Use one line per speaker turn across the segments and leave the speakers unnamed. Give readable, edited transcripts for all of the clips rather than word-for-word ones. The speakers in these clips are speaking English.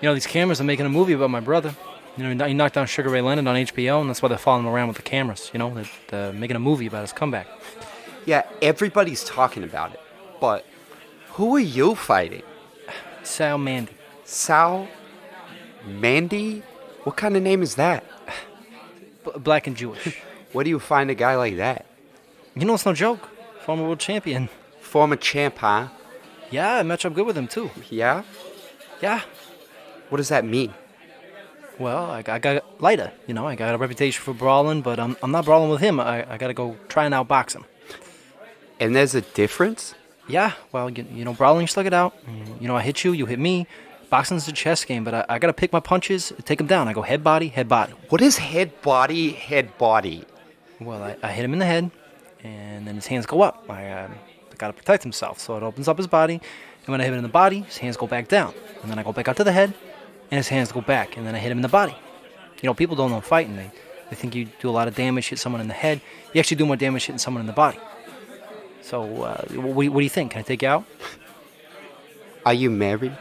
These cameras are making a movie about my brother. He knocked down Sugar Ray Leonard on HBO, and that's why they're following him around with the cameras. They're making a movie about his comeback.
Yeah, everybody's talking about it. But who are you fighting?
Sal Mandy.
Sal Mandy? What kind of name is that?
Black and Jewish.
Where do you find a guy like that?
It's no joke. Former world champion.
Former champ, huh?
Yeah, I match up good with him, too.
Yeah?
Yeah.
What does that mean?
Well, I got lighter. I got a reputation for brawling, but I'm not brawling with him. I got to go try and outbox him.
And there's a difference?
Yeah, well, brawling, you slug it out. I hit you, you hit me. Boxing's a chess game, but I got to pick my punches, take him down. I go head, body, head, body.
What is head, body, head, body?
Well, I hit him in the head, and then his hands go up. I got to protect himself, so it opens up his body. And when I hit him in the body, his hands go back down. And then I go back out to the head, and his hands go back. And then I hit him in the body. People don't know fighting. They think you do a lot of damage, hit someone in the head. You actually do more damage hitting someone in the body. So, what do you think? Can I take you out?
Are you married?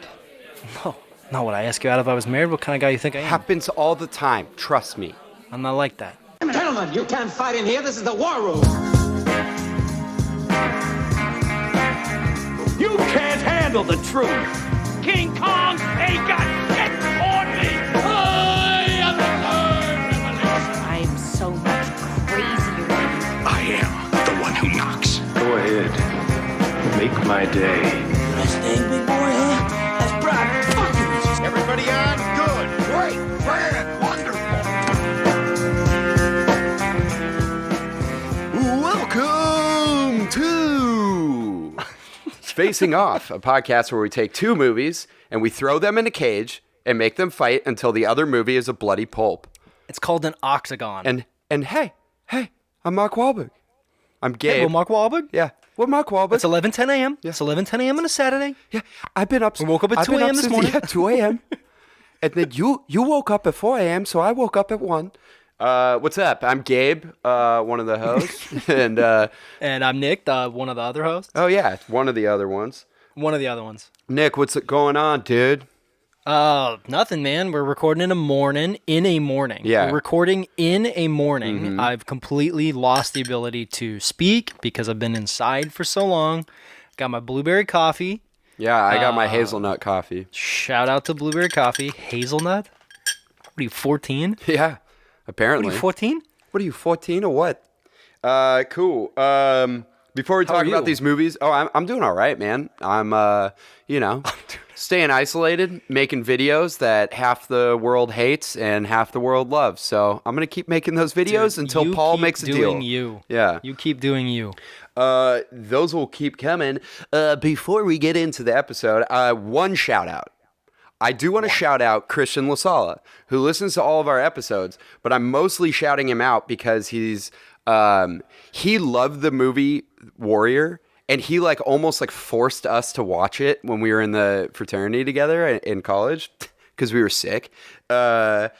No. No, would I ask you out if I was married? What kind of guy you think I am?
Happens all the time. Trust me.
I'm not like that.
Gentlemen, you can't fight in here. This is the war room.
You can't handle the truth. King Kong ain't got shit on me. I am the third revolution.
I am so much crazier than you.
I am the one who knocks.
Go ahead. Make my day.
Nice thing, big boy, huh? That's Brad.
Everybody on? Good. Great. Grand. Wonderful.
Welcome to Facing Off, a podcast where we take two movies and we throw them in a cage and make them fight until the other movie is a bloody pulp.
It's called an octagon.
And hey, I'm Mark Wahlberg. I'm Gabe.
Hey, well, Mark Wahlberg?
Yeah, we're Mark Wahlberg.
It's 11:10 a.m.
Yeah.
It's 11:10 a.m. on a Saturday.
Yeah, I've been up.
We woke up at
I've
2
been
a.m.
up
this
since-
morning.
Yeah, 2 a.m. And then you woke up at 4 a.m., so I woke up at 1. What's up? I'm Gabe, one of the hosts.
And I'm Nick, one of the other hosts.
Oh, yeah, one of the other ones.
One of the other ones.
Nick, what's going on, dude?
Nothing, man. We're recording in a morning.
Yeah.
We're recording in a morning.
Mm-hmm.
I've completely lost the ability to speak because I've been inside for so long. Got my blueberry coffee.
Yeah, I got my hazelnut coffee.
Shout out to blueberry coffee. Hazelnut? What are you, 14?
Yeah, apparently.
What are you, 14?
What are you, 14 or what? Cool. Before we
How are
talk about
you?
these movies, I'm doing all right, man. I'm, staying isolated, making videos that half the world hates and half the world loves. So I'm going to keep making those videos
Dude,
until
you
Paul
keep
makes a
doing
deal.
You.
Yeah.
You keep doing you.
Those will keep coming. Before we get into the episode, one shout out. I do want to shout out Christian LaSala, who listens to all of our episodes, but I'm mostly shouting him out because he loved the movie Warrior, and he almost forced us to watch it when we were in the fraternity together in college because we were sick. And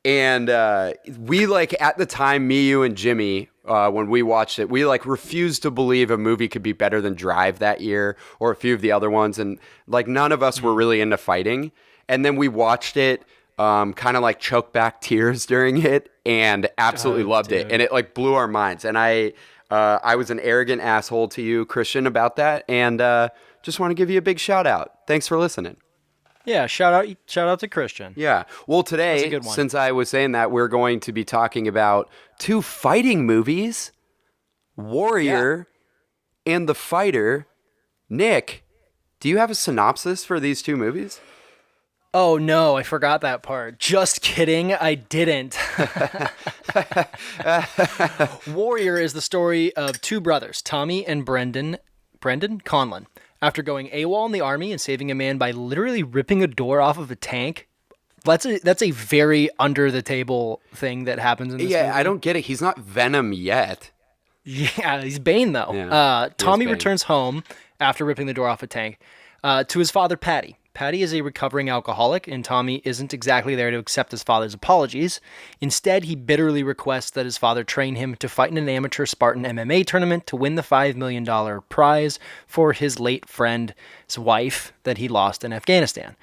we at the time, me, you, and Jimmy, when we watched it, we refused to believe a movie could be better than Drive that year or a few of the other ones. And none of us were really into fighting. And then we watched it, kind of choked back tears during it and absolutely loved it. And it blew our minds. And I was an arrogant asshole to you, Christian, about that. And just want to give you a big shout out. Thanks for listening.
Yeah, shout out to Christian.
Yeah. Well,
That's a
today,
good one.
since I was saying that, we're going to be talking about two fighting movies, Warrior and The Fighter. Nick, do you have a synopsis for these two movies?
Oh, no, I forgot that part. Just kidding, I didn't. Warrior is the story of two brothers, Tommy and Brendan Conlon. After going AWOL in the army and saving a man by literally ripping a door off of a tank. That's a very under-the-table thing that happens in this movie.
I don't get it. He's not Venom yet.
Yeah, he's Bane, though.
Yeah,
Tommy
Bane.
returns home after ripping the door off a tank to his father, Patty. Patty is a recovering alcoholic, and Tommy isn't exactly there to accept his father's apologies. Instead, he bitterly requests that his father train him to fight in an amateur Spartan MMA tournament to win the $5 million prize for his late friend's wife that he lost in Afghanistan.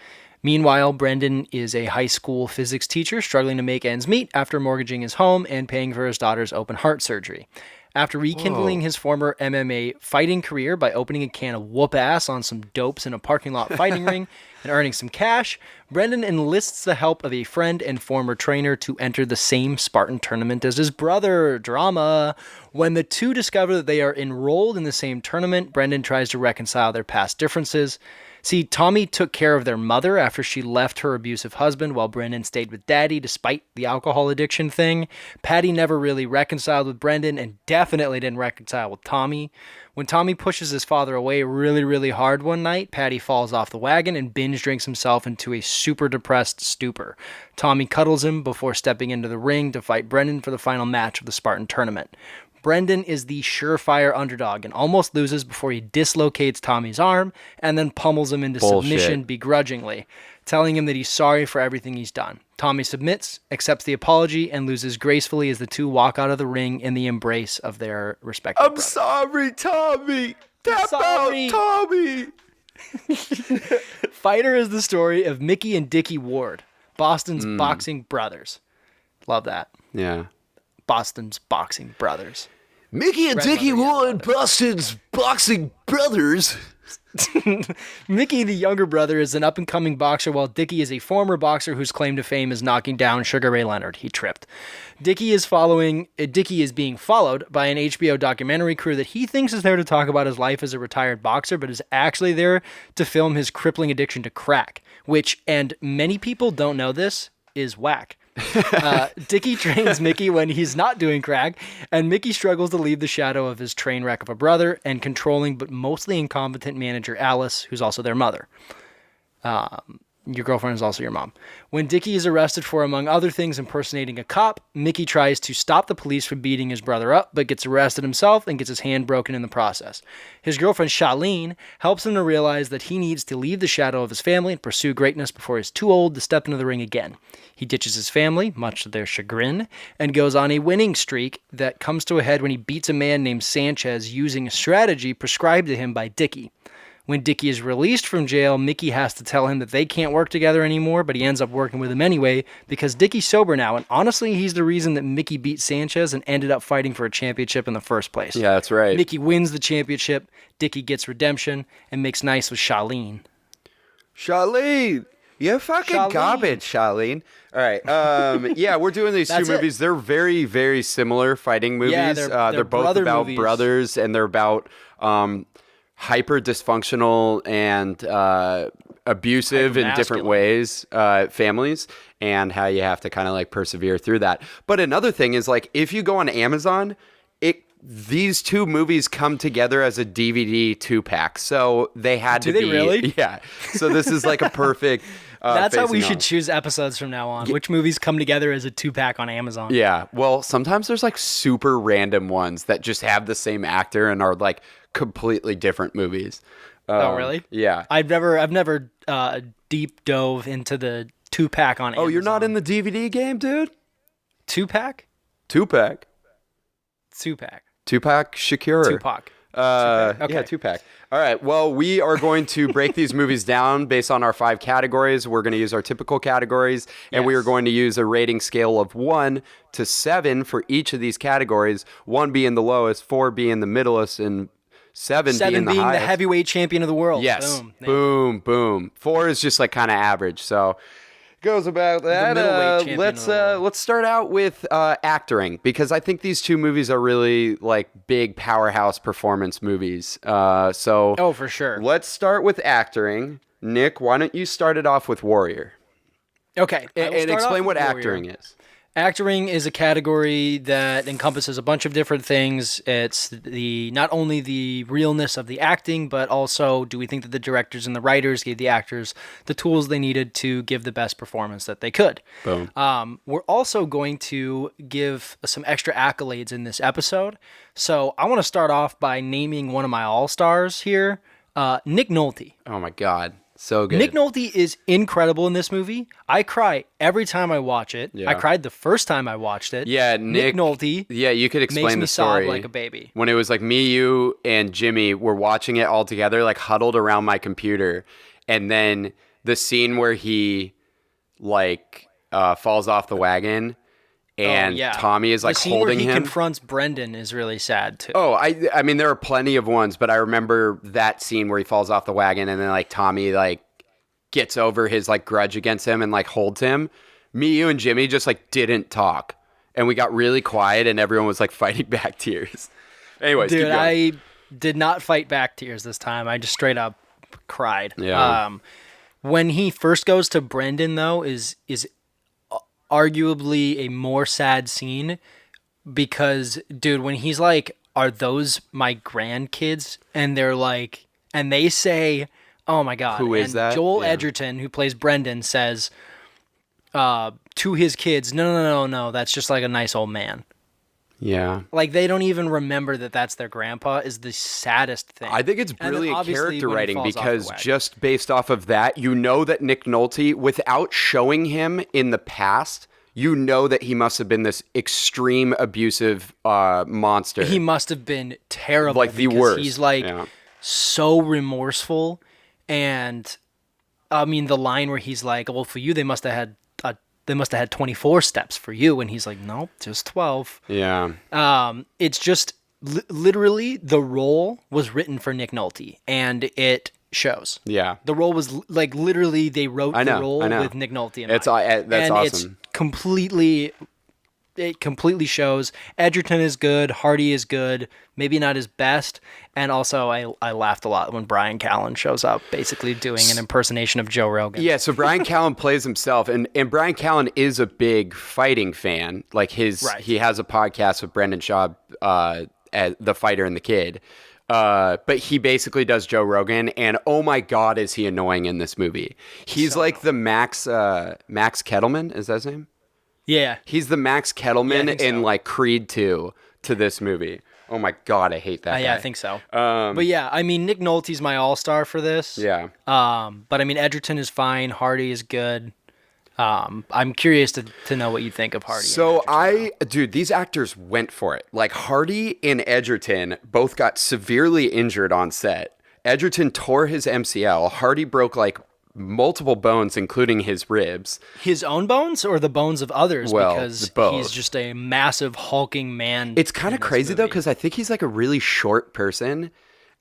Meanwhile, Brendan is a high school physics teacher struggling to make ends meet after mortgaging his home and paying for his daughter's open heart surgery. After rekindling his former MMA fighting career by opening a can of whoop ass on some dopes in a parking lot fighting ring and earning some cash, Brendan enlists the help of a friend and former trainer to enter the same Spartan tournament as his brother. Drama. When the two discover that they are enrolled in the same tournament, Brendan tries to reconcile their past differences. See, Tommy took care of their mother after she left her abusive husband while Brendan stayed with Daddy despite the alcohol addiction thing. Patty never really reconciled with Brendan and definitely didn't reconcile with Tommy. When Tommy pushes his father away really, really hard one night, Patty falls off the wagon and binge drinks himself into a super depressed stupor. Tommy cuddles him before stepping into the ring to fight Brendan for the final match of the Spartan tournament. Brendan is the surefire underdog and almost loses before he dislocates Tommy's arm and then pummels him into submission begrudgingly, telling him that he's sorry for everything he's done. Tommy submits, accepts the apology, and loses gracefully as the two walk out of the ring in the embrace of their respective brothers.
Sorry, Tommy. Tap
Sorry.
out, Tommy.
Fighter is the story of Mickey and Dickie Ward, Boston's boxing brothers. Love that.
Yeah.
Boston's boxing brothers.
Mickey and
Red
Dickie
leather, yellow
Ward, Boston's boxing brothers.
Mickey, the younger brother, is an up-and-coming boxer, while Dickie is a former boxer whose claim to fame is knocking down Sugar Ray Leonard. He tripped. Dickie is being followed by an HBO documentary crew that he thinks is there to talk about his life as a retired boxer, but is actually there to film his crippling addiction to crack, which, and many people don't know this, is whack. Dickie trains Mickey when he's not doing crack, and Mickey struggles to leave the shadow of his train wreck of a brother and controlling but mostly incompetent manager Alice, who's also their mother. Your girlfriend is also your mom. When Dickie is arrested for, among other things, impersonating a cop, Mickey tries to stop the police from beating his brother up, but gets arrested himself and gets his hand broken in the process. His girlfriend, Charlene, helps him to realize that he needs to leave the shadow of his family and pursue greatness before he's too old to step into the ring again. He ditches his family, much to their chagrin, and goes on a winning streak that comes to a head when he beats a man named Sanchez using a strategy prescribed to him by Dickie. When Dickie is released from jail, Mickey has to tell him that they can't work together anymore, but he ends up working with him anyway because Dickie's sober now, and honestly, he's the reason that Mickey beat Sanchez and ended up fighting for a championship in the first place.
Yeah, that's right.
Mickey wins the championship, Dickie gets redemption, and makes nice with Charlene.
Charlene, you're fucking
Charlene.
garbage, Charlene. All right. Yeah, we're doing these two
That's it.
movies. They're very, very similar fighting movies.
Yeah, they're
both
brother
about
movies.
brothers, and they're about hyper dysfunctional and abusive in different
Hyper-masculine.
ways families, and how you have to kind of like persevere through that. But another thing is, like, if you go on Amazon, these two movies come together as a DVD 2-pack. So they had
Do
to
they
be
really?
Yeah. So this is like a perfect
That's how we
facing
should
off.
choose episodes from now on. Which movies come together as a 2-pack on Amazon?
Yeah. Well, sometimes there's like super random ones that just have the same actor and are like completely different movies.
Oh, really?
Yeah.
I've never deep dove into the 2-pack on Amazon.
Oh, you're not in the DVD game, dude?
2-pack?
2-pack.
2-pack.
2-pack Shakira.
Tupac. Okay.
Yeah, 2-pack. All right. Well, we are going to break these movies down based on our 5 categories. We're going to use our typical categories, and we are
Yes.
going to use a rating scale of 1 to 7 for each of these categories. 1 being the lowest, 4 being the middlest, and 7 being the highest.
heavyweight champion of the world.
Yes.
Boom.
Boom, boom. 4 is just like kind of average. So goes about that.
middleweight champion
Let's
of the world.
let's start out with acting, because I think these two movies are really like big powerhouse performance movies.
Oh, for sure.
Let's start with acting. Nick, why don't you start it off with Warrior?
Okay. I will
And
start off
explain
with
what
Warrior.
acting is.
Acting is a category that encompasses a bunch of different things. It's not only the realness of the acting, but also, do we think that the directors and the writers gave the actors the tools they needed to give the best performance that they could?
Boom.
We're also going to give some extra accolades in this episode. So I want to start off by naming one of my all-stars here, Nick Nolte.
Oh my God. So good.
Nick Nolte is incredible in this movie. I cry every time I watch it.
Yeah.
I cried the first time I watched it.
Yeah,
Nick Nolte
Yeah, you could explain
makes
the
me
story.
sob like a baby.
When it was like me, you, and Jimmy were watching it all together, like huddled around my computer. and then the scene where he like falls off the wagon. And Tommy is like
the scene
holding
where he
him.
confronts Brendan is really sad too.
Oh, I mean, there are plenty of ones, but I remember that scene where he falls off the wagon and then like Tommy like gets over his like grudge against him and like holds him. Me, you, and Jimmy just like didn't talk, and we got really quiet, and everyone was like fighting back tears. Anyways,
dude,
keep going.
I did not fight back tears this time. I just straight up cried.
Yeah.
When he first goes to Brendan though, is arguably a more sad scene because, dude, when he's like, "Are those my grandkids?" and they're like, and they say, "Oh my god!"
Who is that?
Joel
Yeah.
Edgerton, who plays Brendan, says to his kids, "No, that's just like a nice old man."
Yeah.
Like they don't even remember that that's their grandpa. Is the saddest thing.
I think it's
And then
brilliant
obviously
character
when he
writing
falls off the
because
wagon.
just based off of that, you know that Nick Nolte, without showing him in the past, you know that he must have been this extreme abusive monster.
He must have been terrible.
Like the
because
worst.
He's like
Yeah.
so remorseful, and I mean the line where he's like, "Well, for you they must have had 24 steps for you," and he's like, "Nope, just 12."
Yeah.
It's just literally the role was written for Nick Nolte, and it shows.
Yeah.
The role was like literally they wrote
I know,
the role
I know.
with Nick Nolte in
It's
mind.
that's
and
awesome.
It completely shows. Edgerton is good. Hardy is good. Maybe not his best. And also, I laughed a lot when Brian Callen shows up, basically doing an impersonation of Joe Rogan.
Yeah, so Brian Callen plays himself, and Brian Callen is a big fighting fan. Like he has a podcast with Brendan Schaub, as the fighter and the kid. But he basically does Joe Rogan, and oh my god, is he annoying in this movie? He's like the Max Kettleman, is that his name?
Yeah.
He's the Max Kettleman
think
in
so.
like Creed 2 to this movie. Oh my god, I hate that guy.
Yeah, I think so. But yeah, I mean, Nick Nolte's my all-star for this.
Yeah.
But I mean, Edgerton is fine. Hardy is good. I'm curious to know what you think of Hardy.
So dude, these actors went for it. Like Hardy and Edgerton both got severely injured on set. Edgerton tore his MCL. Hardy broke like multiple bones, including his ribs.
His own bones or the bones of others?
Well,
because
both.
he's just a massive hulking man.
It's kind of crazy though, because I think he's like a really short person.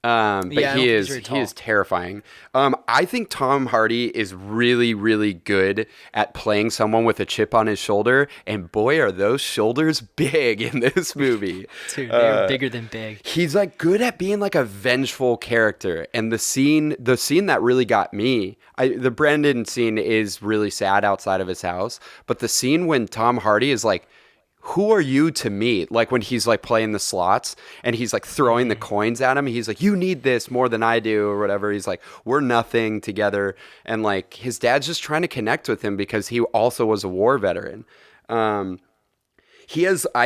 But
Yeah, I don't
he
think
is
he's very
he
tall.
is terrifying. I think Tom Hardy is really, really good at playing someone with a chip on his shoulder, and boy, are those shoulders big in this movie.
Dude, they're bigger than big.
He's like good at being like a vengeful character, and the scene that really got me, the Brendan scene is really sad outside of his house, but the scene when Tom Hardy is like, "Who are you to me?" Like when he's like playing the slots and he's like throwing the coins at him. He's like, "You need this more than I do," or whatever. He's like, "We're nothing together." And like his dad's just trying to connect with him because he also was a war veteran. I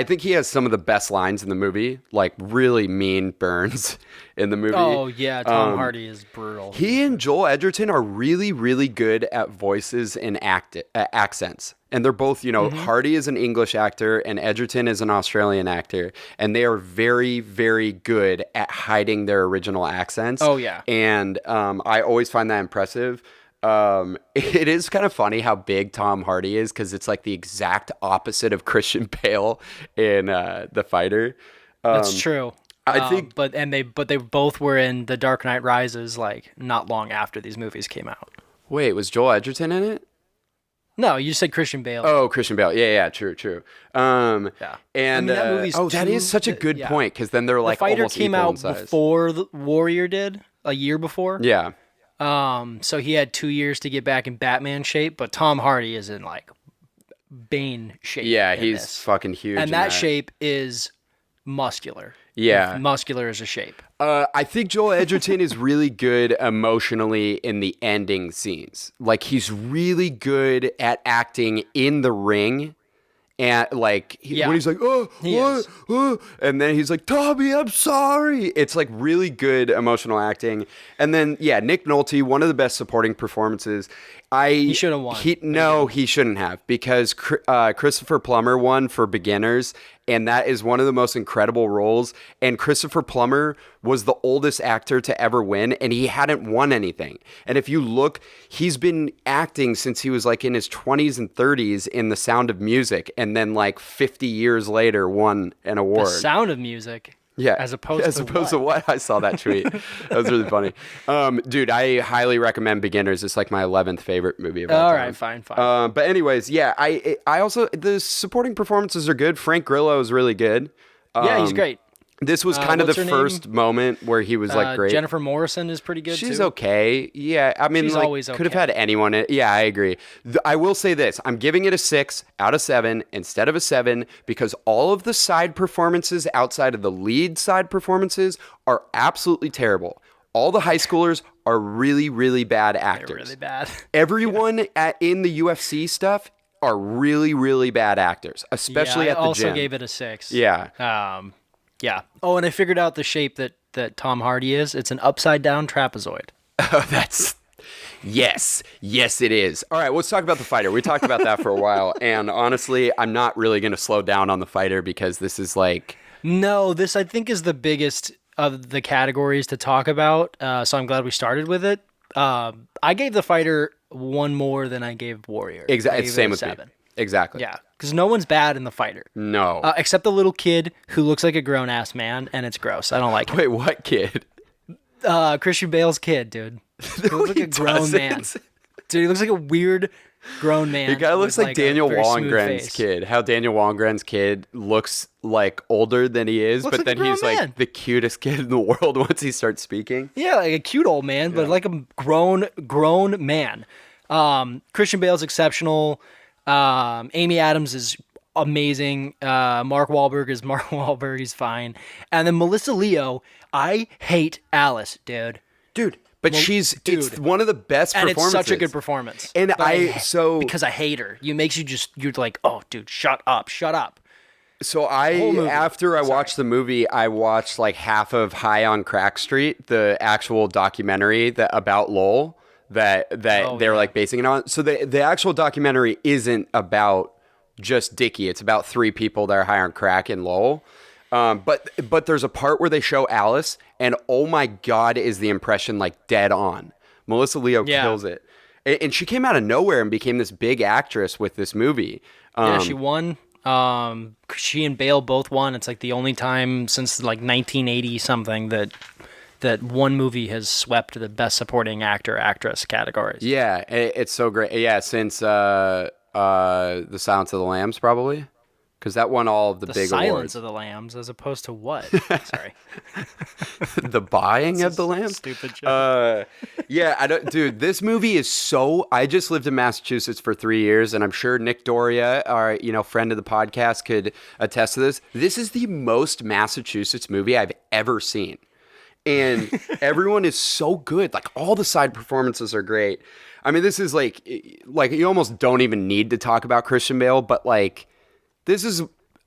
think he has some of the best lines in the movie, like really mean burns in the movie.
Oh yeah, Tom Hardy is brutal.
He and Joel Edgerton are really, really good at voices and accents. And they're both, Hardy is an English actor and Edgerton is an Australian actor. And they are very, very good at hiding their original accents.
Oh, yeah.
And I always find that impressive. It is kind of funny how big Tom Hardy is because it's like the exact opposite of Christian Bale in The Fighter.
That's true.
I think,
but they both were in The Dark Knight Rises like not long after these movies came out.
wait, was Joel Edgerton in it?
No, you said Christian Bale.
Oh, Christian Bale. Yeah, true.
Yeah.
And
that movie's
that is such a good point because then they're like
The Fighter
almost
came
equal in
out
size.
before the Warrior did, a year before.
Yeah.
So he had 2 years to get back in Batman shape, but Tom Hardy is in like Bane shape.
Yeah,
in
he's
this.
fucking huge.
And
in
that shape is muscular.
Yeah.
If muscular is a shape.
I think Joel Edgerton is really good emotionally in the ending scenes. Like he's really good at acting in the ring. And like when he's like, "Oh,
He
what?
is.
Oh," and then he's like, "Tommy, I'm sorry." It's like really good emotional acting. And then Nick Nolte, one of the best supporting performances. He
should have won.
He shouldn't have because Christopher Plummer won for beginners, and that is one of the most incredible roles. And Christopher Plummer was the oldest actor to ever win, and he hadn't won anything. And if you look, he's been acting since he was like in his 20s and 30s in The Sound of Music, and then like 50 years later won an award.
The Sound of Music.
Yeah,
as opposed
to what? I saw that tweet. That was really funny. Dude, I highly recommend Beginners. It's like my 11th favorite movie of all time.
All right, fine.
But anyways, yeah, I also, the supporting performances are good. Frank Grillo is really good.
Yeah, he's great.
This was kind of the first moment where he was like great.
Jennifer Morrison is pretty good.
She's
too.
okay. Yeah, I mean,
She's
like,
always
could have
okay.
had anyone. Yeah, I agree. I will say this: I'm giving it a 6 out of 7 instead of a 7 because all of the side performances outside of the lead side performances are absolutely terrible. All the high schoolers are really, really bad actors.
They're really bad.
Everyone in the UFC stuff are really, really bad actors, especially at the gym.
I also gave it a 6.
Yeah.
Yeah. Oh, and I figured out the shape that Tom Hardy is. It's an upside down trapezoid.
Oh, that's... Yes, it is. All right, let's talk about the fighter. We talked about that for a while, and honestly, I'm not really going to slow down on the fighter because this is like...
No, this I think is the biggest of the categories to talk about, so I'm glad we started with it. I gave the fighter 1 more than I gave Warrior.
Exactly, same with 7. Me. Exactly.
Yeah, because no one's bad in the fighter.
No.
Except the little kid who looks like a grown-ass man, and it's gross. I don't like it.
Wait, what kid?
Christian Bale's kid, dude. He
No,
looks like a grown man. Dude, he looks like a weird grown man.
He kind of looks like Daniel Wallengren's
face.
kid. How Daniel Wallengren's kid looks like older than he is,
Looks
but
like a
then he's
grown man.
like the cutest kid in the world once he starts speaking.
Yeah, like a cute old man, but like a grown man. Christian Bale's exceptional. Amy Adams is amazing. Mark Wahlberg is Mark Wahlberg. He's fine. And then Melissa Leo, I hate Alice, dude.
But it's one of the best
And
performances.
it's such a good performance.
And
But because I hate her. It makes you're like, oh, dude, shut up.
So after I watched the movie, I watched like half of High on Crack Street, the actual documentary about Lowell that they're like basing it on. So the actual documentary isn't about just Dickie. It's about 3 people that are high on crack in Lowell. But there's a part where they show Alice, and oh my God, is the impression like dead on. Melissa Leo kills it. And she came out of nowhere and became this big actress with this movie.
Yeah, she won. She and Bale both won. It's like the only time since like 1980 something that one movie has swept the best supporting actress categories.
Yeah, it's so great. Yeah, since The Silence of the Lambs, probably. Because that won all of the big
Silence
awards.
of the Lambs, as opposed to what? Sorry.
The buying of the lambs?
Stupid joke.
Yeah, dude, this movie is so... I just lived in Massachusetts for 3 years, and I'm sure Nick Doria, our friend of the podcast, could attest to this. This is the most Massachusetts movie I've ever seen. And everyone is so good. Like, all the side performances are great. I mean, this is like you almost don't even need to talk about Christian Bale, but like,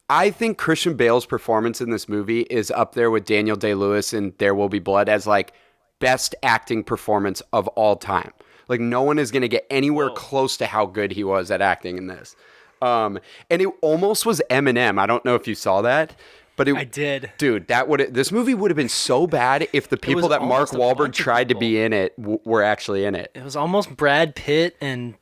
I think Christian Bale's performance in this movie is up there with Daniel Day-Lewis in There Will Be Blood as like best acting performance of all time. Like, no one is going to get anywhere close to how good he was at acting in this. And it almost was Eminem. I don't know if you saw that. But
I did.
Dude, this movie would have been so bad if the people that Mark Wahlberg tried to be in it were actually in it.
It was almost Brad Pitt and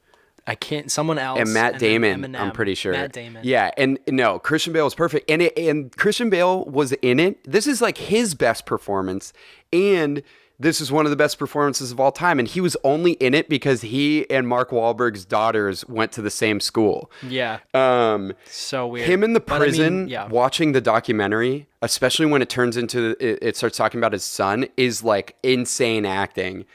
someone else.
And Matt Damon,
Eminem.
I'm pretty sure.
Matt Damon.
Yeah, and no, Christian Bale was perfect. And Christian Bale was in it. This is like his best performance. And this is one of the best performances of all time. And he was only in it because he and Mark Wahlberg's daughters went to the same school.
Yeah. So weird.
Him in the prison, watching the documentary, especially when it turns into, it starts talking about his son, is like insane acting.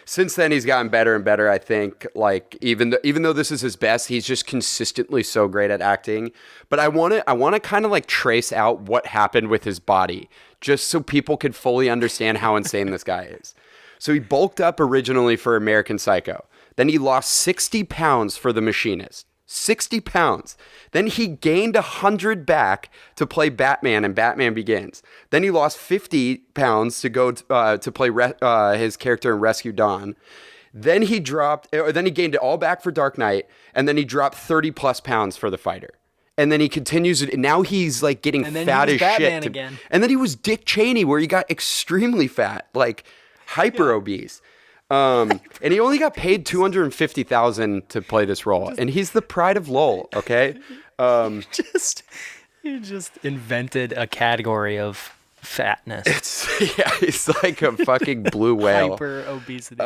Since then, he's gotten better and better, I think. Like, even though this is his best, he's just consistently so great at acting. But I want to kind of like trace out what happened with his body, just so people could fully understand how insane this guy is. So he bulked up originally for American Psycho. Then he lost 60 pounds for The Machinist. 60 pounds. Then he gained 100 back to play Batman in Batman Begins. Then he lost 50 pounds to go to play his character in Rescue Dawn. Then he gained it all back for Dark Knight, and then he dropped 30 plus pounds for The Fighter. And then he continues it. And now he's like getting
And then
fat
he
as
was Batman
shit.
again.
And then he was Dick Cheney, where he got extremely fat, like hyper obese. And he only got paid $250,000 to play this role. And he's the pride of Lowell. Okay.
You just invented a category of fatness.
He's like a fucking blue whale.
Hyper obesity.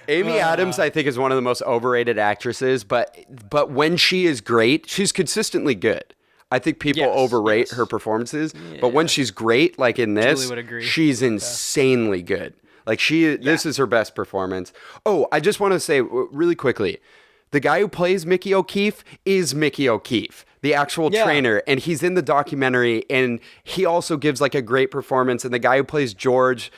Amy Adams, I think, is one of the most overrated actresses, but when she is great, she's consistently good. I think people overrate her performances, but when she's great, like in this,
would agree.
she's insanely good. Like this is her best performance. Oh, I just want to say really quickly, the guy who plays Mickey O'Keefe is Mickey O'Keefe, the actual trainer, and he's in the documentary, and he also gives like a great performance. And the guy who plays George,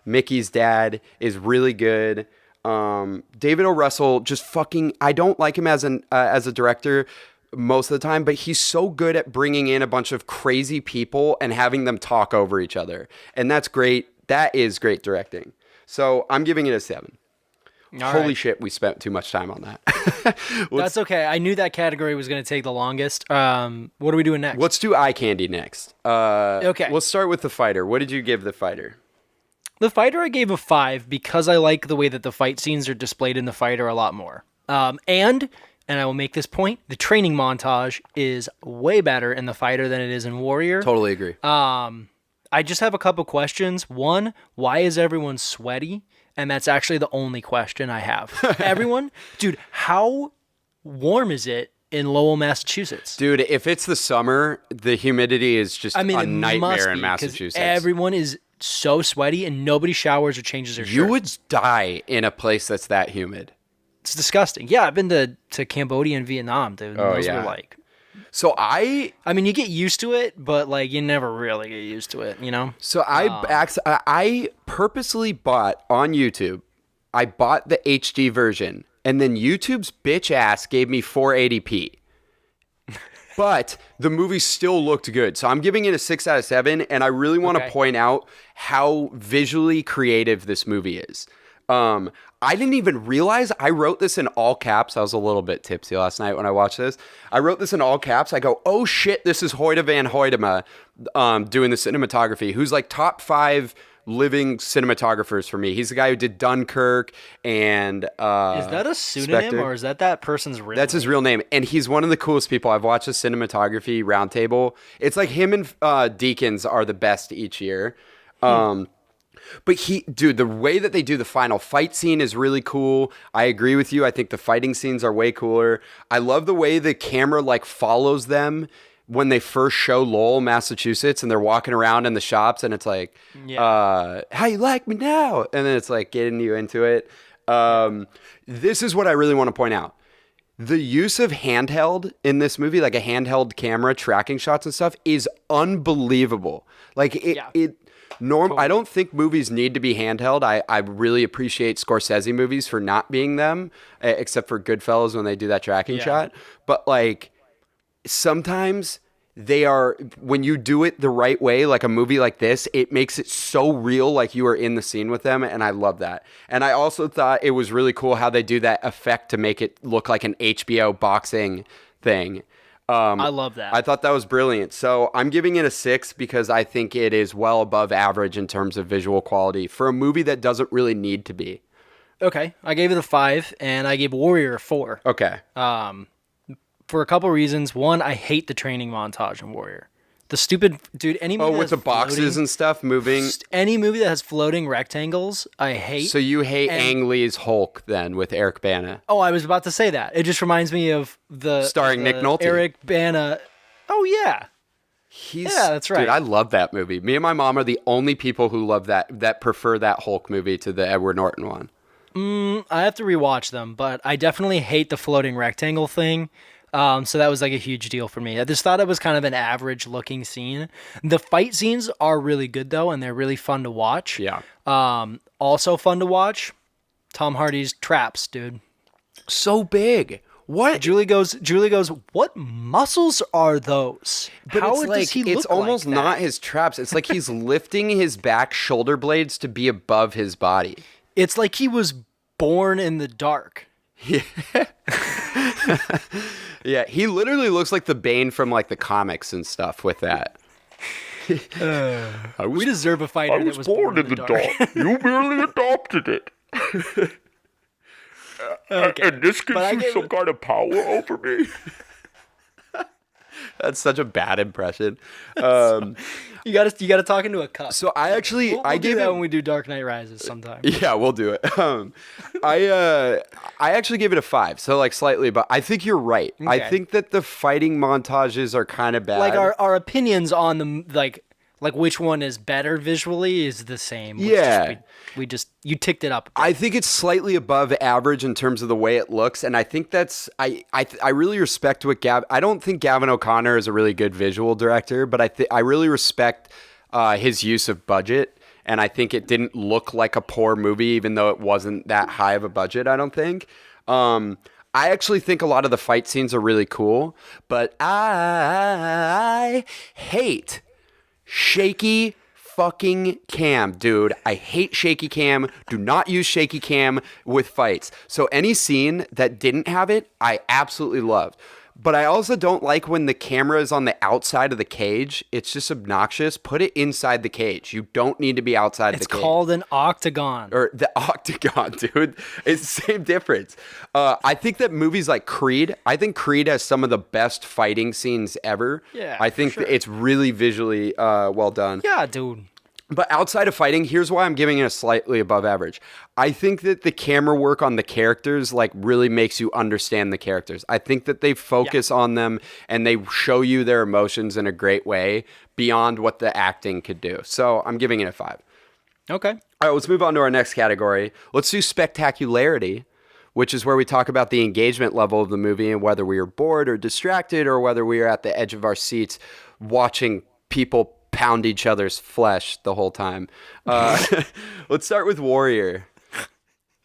Mickey's dad, is really good. David O. Russell, just fucking, I don't like him as a director most of the time, but he's so good at bringing in a bunch of crazy people and having them talk over each other, and that's great. That is great directing. So I'm giving it a 7. Holy shit, we spent too much time on that.
That's okay. I knew that category was going to take the longest. What are we doing next?
Let's do eye candy next.
Okay.
We'll start with The Fighter. What did you give The Fighter?
The Fighter I gave a 5 because I like the way that the fight scenes are displayed in The Fighter a lot more. And I will make this point, the training montage is way better in The Fighter than it is in Warrior.
Totally agree.
I just have a couple questions. One, why is everyone sweaty? And that's actually the only question I have. Everyone, dude, how warm is it in Lowell, Massachusetts?
Dude, if it's the summer, the humidity is just a nightmare in Massachusetts.
Everyone is so sweaty and nobody showers or changes their
You
shirt.
would die in a place that's that humid.
It's disgusting. Yeah, I've been to Cambodia and Vietnam, dude. And those were like...
So I
mean, you get used to it, but like you never really get used to it, you know?
So I purposely bought on YouTube, I bought the HD version, and then YouTube's bitch ass gave me 480p. But the movie still looked good. So I'm giving it a 6 out of 7, and I really want to point out how visually creative this movie is. I didn't even realize I wrote this in all caps. I was a little bit tipsy last night when I watched this. I wrote this in all caps. I go, oh shit, this is Hoyte van Hoytema doing the cinematography, who's like top 5 living cinematographers for me. He's the guy who did Dunkirk and
is that a pseudonym
Spectre.
or is that person's real
That's
name?
his real name. And he's one of the coolest people. I've watched the cinematography roundtable. It's like him and Deakins are the best each year. But the way that they do the final fight scene is really cool. I agree with you. I think the fighting scenes are way cooler. I love the way the camera like follows them when they first show Lowell, Massachusetts, and they're walking around in the shops, and it's like, how you like me now? And then it's like getting you into it. This is what I really want to point out. The use of handheld in this movie, like a handheld camera, tracking shots and stuff, is unbelievable. Like I don't think movies need to be handheld. I really appreciate Scorsese movies for not being them, except for Goodfellas when they do that tracking shot. But like sometimes they are, when you do it the right way, like a movie like this, it makes it so real, like you are in the scene with them, and I love that. And I also thought it was really cool how they do that effect to make it look like an HBO boxing thing.
I love that.
I thought that was brilliant. So I'm giving it a 6 because I think it is well above average in terms of visual quality for a movie that doesn't really need to be.
Okay, I gave it a 5, and I gave Warrior a 4.
Okay.
For a couple reasons. One, I hate the training montage in Warrior. The stupid dude. Any movie
with the boxes and stuff moving.
Any movie that has floating rectangles, I hate.
So you hate Ang Lee's Hulk then with Eric Bana?
Oh, I was about to say that. It just reminds me of
starring Nick Nolte.
Eric Bana. Oh yeah. That's right.
Dude, I love that movie. Me and my mom are the only people who love that prefer that Hulk movie to the Edward Norton one.
I have to rewatch them, but I definitely hate the floating rectangle thing. So that was like a huge deal for me. I just thought it was kind of an average looking scene. The fight scenes are really good though, and they're really fun to watch.
Yeah.
Also fun to watch, Tom Hardy's traps, dude.
So big. What?
Julie goes, what muscles are those?
But
How
it's like,
does he look
it's almost
like that?
not his traps. It's like he's lifting his back shoulder blades to be above his body.
It's like he was born in the dark.
Yeah, he literally looks like the Bane from like the comics and stuff with that.
We deserve a fighter that was born in the dark.
You merely adopted it.
Okay.
And this gives
But I
you
gave
some
it-
kind of power over me.
That's such a bad impression.
You gotta talk into a cup.
So I actually
We'll
I
do
gave
that
it.
when we do Dark Knight Rises sometime.
Yeah, we'll do it. I actually gave it a 5, so like slightly, but I think you're right. I
Okay.
think that the fighting montages are kind of bad.
Like our opinions on them, like which one is better visually is the same.
Yeah.
We just you ticked it up. a bit.
I think it's slightly above average in terms of the way it looks, and I think that's I really respect what I don't think Gavin O'Connor is a really good visual director, but I really respect his use of budget, and I think it didn't look like a poor movie, even though it wasn't that high of a budget. I don't think. I actually think a lot of the fight scenes are really cool, but I hate shaky fucking cam, dude. I hate shaky cam. Do not use shaky cam with fights. So any scene that didn't have it, I absolutely loved. But I also don't like when the camera is on the outside of the cage. It's just obnoxious. Put it inside the cage. You don't need to be outside
it's
the cage.
called an octagon.
Or the octagon, dude. It's the same difference. I think that movies like Creed, I think Creed has some of the best fighting scenes ever.
Yeah,
I think
for sure.
it's really visually well done.
Yeah, dude.
But outside of fighting, here's why I'm giving it a slightly above average. I think that the camera work on the characters like really makes you understand the characters. I think that they focus on them and they show you their emotions in a great way beyond what the acting could do. So I'm giving it a 5.
Okay.
All right, let's move on to our next category. Let's do spectacularity, which is where we talk about the engagement level of the movie and whether we are bored or distracted or whether we are at the edge of our seats watching people pound each other's flesh the whole time. Let's start with Warrior.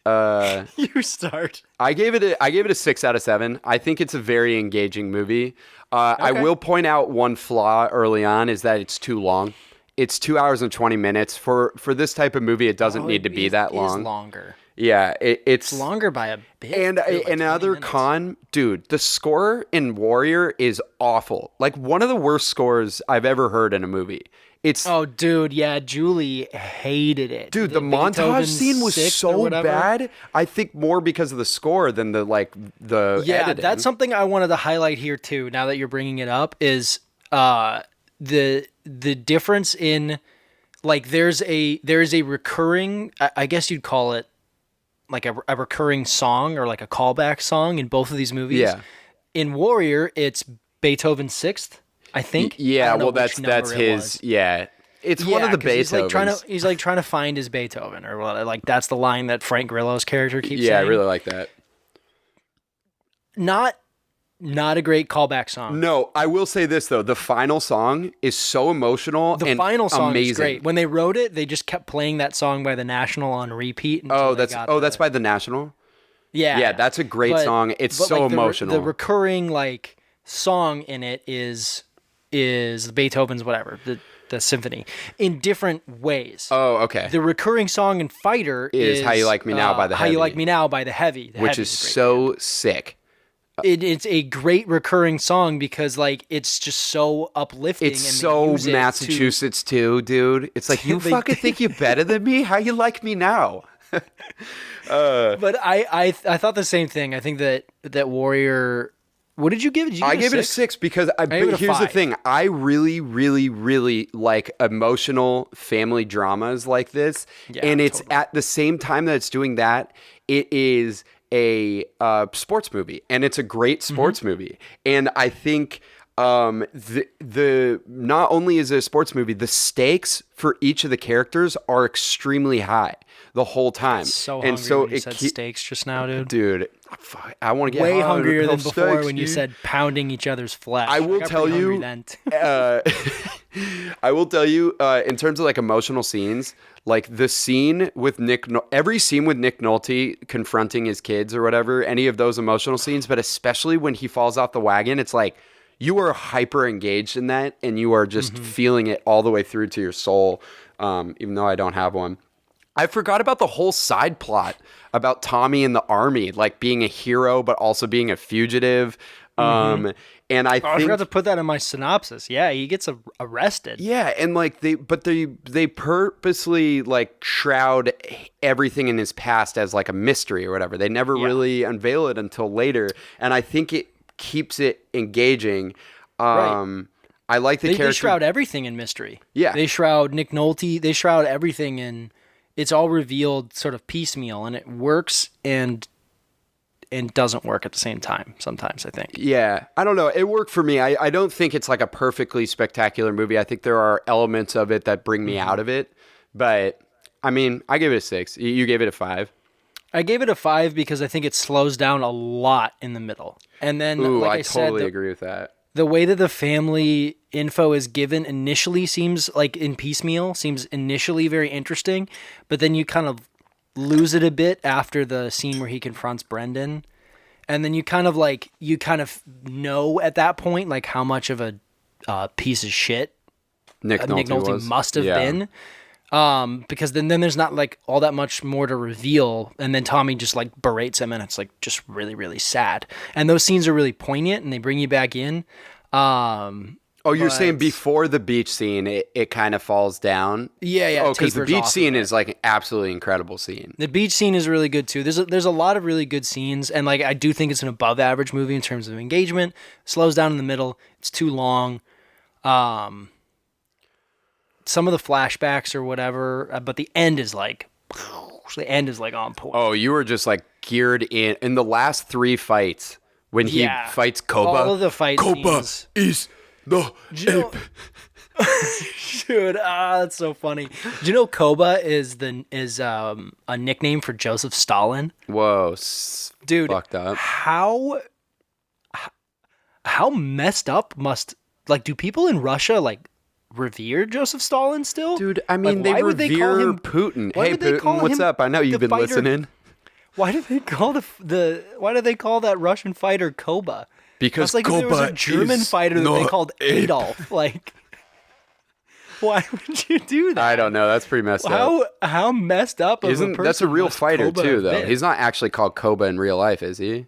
You start.
I gave it a 6 out of 7. I think it's a very engaging movie. I
Okay.
will point out one flaw early on is that it's too long. It's 2 hours and 20 minutes. For this type of movie, it doesn't need to be that long.
It's longer.
Yeah, it's
Longer by a bit.
And
too, like 20
another
minutes.
con, dude, the score in Warrior is awful. Like one of the worst scores I've ever heard in a movie. It's
Oh, dude, yeah, Julie hated it.
dude, the montage
Beethoven
scene was
Sixth or
so
whatever.
bad. I think more because of the score than the
Yeah,
editing.
that's something I wanted to highlight here too. Now that you're bringing it up, is the difference in like there's a recurring, I guess you'd call it like a recurring song or like a callback song in both of these movies.
Yeah.
In Warrior, it's Beethoven's Sixth, I think. I
Yeah,
don't know
well,
which
that's
number it
his.
was.
Yeah, it's one of the
'cause
Beethovens.
he's like trying to find his Beethoven or what? Like that's the line that Frank Grillo's character keeps saying.
Yeah, I really like that.
Not a great callback song.
No, I will say this though: the final song is so emotional.
The
and
final song
amazing.
is great. When they wrote it, they just kept playing that song by The National on repeat. until
Oh,
they
that's
got
that's by The National.
yeah,
Yeah, that's a great song. It's so
like,
emotional.
The recurring like song in it is Beethoven's whatever the symphony in different ways.
Oh, okay.
The recurring song in Fighter
Is How You Like Me Now by the
How You
Heavy.
Like Me Now by the Heavy, The
Which
Heavy
is
a great
so sick.
it's a great recurring song because like it's just so uplifting.
It's
and they
so
use it to-
Massachusetts too, dude. It's like you
They-
fucking think you're better than me? How you like me now?
But I thought the same thing. I think that Warrior. What did you give it? Did you
I
give
gave it a
6?
6 because
gave it a
here's the
5.
thing. I really, really, really like emotional family dramas like this.
Yeah,
and it's
totally.
at the same time that it's doing that, it is a sports movie. And it's a great
Mm-hmm.
sports movie. And I think the not only is it a sports movie, the stakes for each of the characters are extremely high the whole time.
So
and
hungry
so
when you
it
said
keep-
steaks just now, dude.
Dude, fuck, I want to get
Way
high on
hungrier than
health
before
steaks,
when you
dude.
said pounding each other's flesh.
I will
got
tell
pretty hungry
you,
then, too.
I will tell you, in terms of like emotional scenes, like the scene with every scene with Nick Nolte confronting his kids or whatever, any of those emotional scenes, but especially when he falls off the wagon, it's like you are hyper engaged in that and you are just feeling it all the way through to your soul, even though I don't have one. I forgot about the whole side plot about Tommy in the army, like being a hero but also being a fugitive. And I
I
think
forgot to put that in my synopsis. Yeah, he gets arrested.
yeah, and like they purposely like shroud everything in his past as like a mystery or whatever. They never really unveil it until later, and I think it keeps it engaging.
Right.
I like the character.
They shroud everything in mystery.
Yeah.
They shroud Nick Nolte. They shroud everything in. It's all revealed sort of piecemeal, and it works and doesn't work at the same time sometimes, I think.
Yeah, I don't know. It worked for me. I don't think it's like a perfectly spectacular movie. I think there are elements of it that bring me out of it. But, I mean, I gave it a 6. You gave it a 5.
I gave it a 5 because I think it slows down a lot in the middle. And then,
Ooh,
like
I
I
totally
said,
agree with that.
the way that the family info is given initially seems like in piecemeal, seems initially very interesting. But then you kind of lose it a bit after the scene where he confronts Brendan. And then you kind of know at that point like how much of a piece of shit
Nick
Nolte must have been. Because then there's not like all that much more to reveal, and then Tommy just like berates him, and it's like just really, really sad. And those scenes are really poignant, and they bring you back in.
You're saying before the beach scene, it kind of falls down?
Yeah.
Oh, because the
tapers
beach
off
scene
a bit.
is like an absolutely incredible scene.
The beach scene is really good too. There's a lot of really good scenes, and like I do think it's an above average movie in terms of engagement. Slows down in the middle. It's too long. Some of the flashbacks or whatever, but the end is like on point.
Oh, you were just like geared in the last 3 fights when he fights Koba.
All of the fight
Koba
scenes.
is the ape.
Dude, that's so funny. Do you know Koba is a nickname for Joseph Stalin?
Whoa,
Dude,
fucked up.
How messed up do people in Russia like revere Joseph Stalin still?
Dude, I mean,
Like,
they
why would they call
revere
him
Putin.
why
Hey,
would they call
Putin, what's
him
up? I know you've
the
been
fighter?
listening.
Why do they call why do they call that Russian fighter Koba?
Because
That's like if there was a
Koba
German
is
fighter that they
not
called
ape.
Adolf. Like, why would you do that?
I don't know. That's pretty messed up.
How messed up of a person
That's a real
must
fighter
Koba
too,
have
though.
been?
He's not actually called Koba in real life, is he?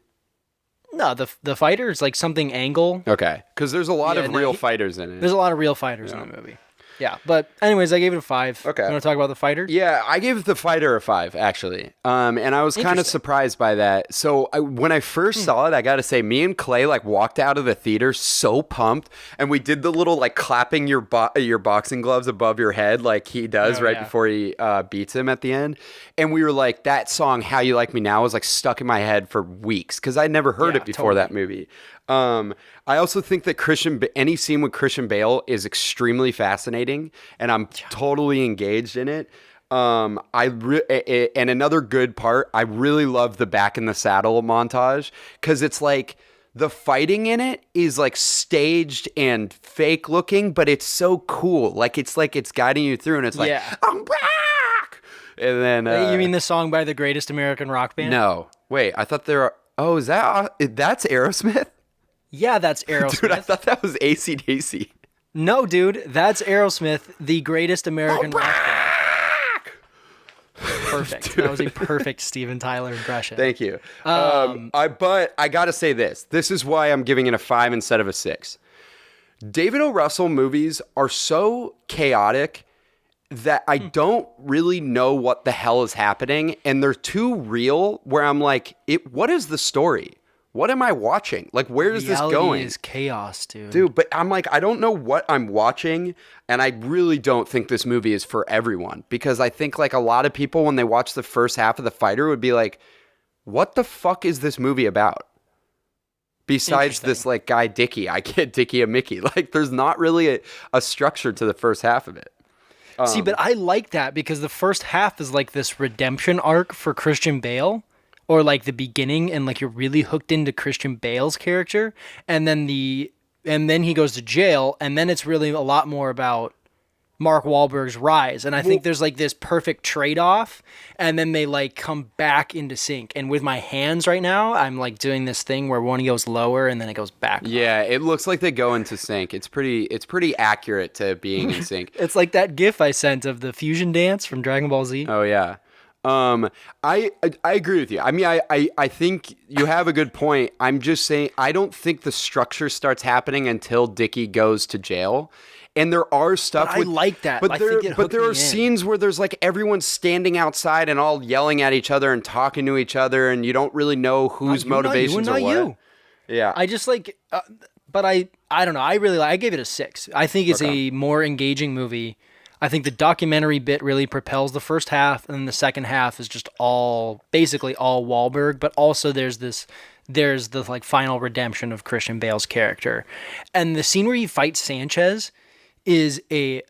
No, the fighter is like something Angle.
Okay, because there's a lot
Yeah,
of
no,
real
he-
fighters in it.
There's a lot of real fighters in the movie. Yeah, but anyways, I gave it a 5.
Okay.
You want to talk about the fighter?
Yeah, I gave the fighter a 5 actually, and I was kind of
Interesting.
surprised by that. So when I first saw it, I got to say, me and Clay like walked out of the theater so pumped, and we did the little like clapping your boxing gloves above your head like he does right
yeah.
before he beats him at the end, and we were like, that song "How You Like Me Now" was like stuck in my head for weeks because I'd never heard
Yeah,
it before that movie. I also think that any scene with Christian Bale is extremely fascinating, and I'm totally engaged in it. And another good part, I really love the back in the saddle montage because it's like the fighting in it is like staged and fake looking, but it's so cool. Like it's guiding you through, and it's like,
Yeah.
I'm back. And then
You mean the song by the greatest American rock band?
no, wait, I thought there are. Oh, that's Aerosmith?
Yeah, that's Aerosmith.
Dude, I thought that was AC/DC.
No, dude, that's Aerosmith, the greatest American rock band. Perfect. That was a perfect Steven Tyler impression.
Thank you. But I gotta say this. This is why I'm giving it a 5 instead of a 6. David O. Russell movies are so chaotic that I don't really know what the hell is happening, and they're too real. Where I'm like, what is the story? What am I watching? Like, where is this
Reality
going?
is chaos, dude.
Dude, but I'm like, I don't know what I'm watching, and I really don't think this movie is for everyone, because I think like a lot of people when they watch the first half of The Fighter would be like, what the fuck is this movie about? Besides this like guy Dickie, I get Dickie and Mickey. Like, there's not really a structure to the first half of it.
See, but I like that because the first half is like this redemption arc for Christian Bale, or like the beginning, and like you're really hooked into Christian Bale's character, and then he goes to jail, and then it's really a lot more about Mark Wahlberg's rise. And I think there's like this perfect trade-off, and then they like come back into sync. And with my hands right now, I'm like doing this thing where one goes lower and then it goes back.
Yeah, it looks like they go into sync. It's pretty accurate to being in sync.
It's like that GIF I sent of the fusion dance from Dragon Ball Z.
Oh yeah. I agree with you. I mean, I think you have a good point. I'm just saying I don't think the structure starts happening until Dickie goes to jail. And there are stuff.
But I like that.
But
I
there,
think it
but
hooked
there
me
are
in.
scenes where there's like everyone standing outside and all yelling at each other and talking to each other, and you don't really know whose motivations are what. Yeah,
I just like, but I don't know. I gave it a 6. I think it's a more engaging movie. I think the documentary bit really propels the first half, and then the second half is just basically all Wahlberg. But also there's the like final redemption of Christian Bale's character, and the scene where he fights Sanchez is a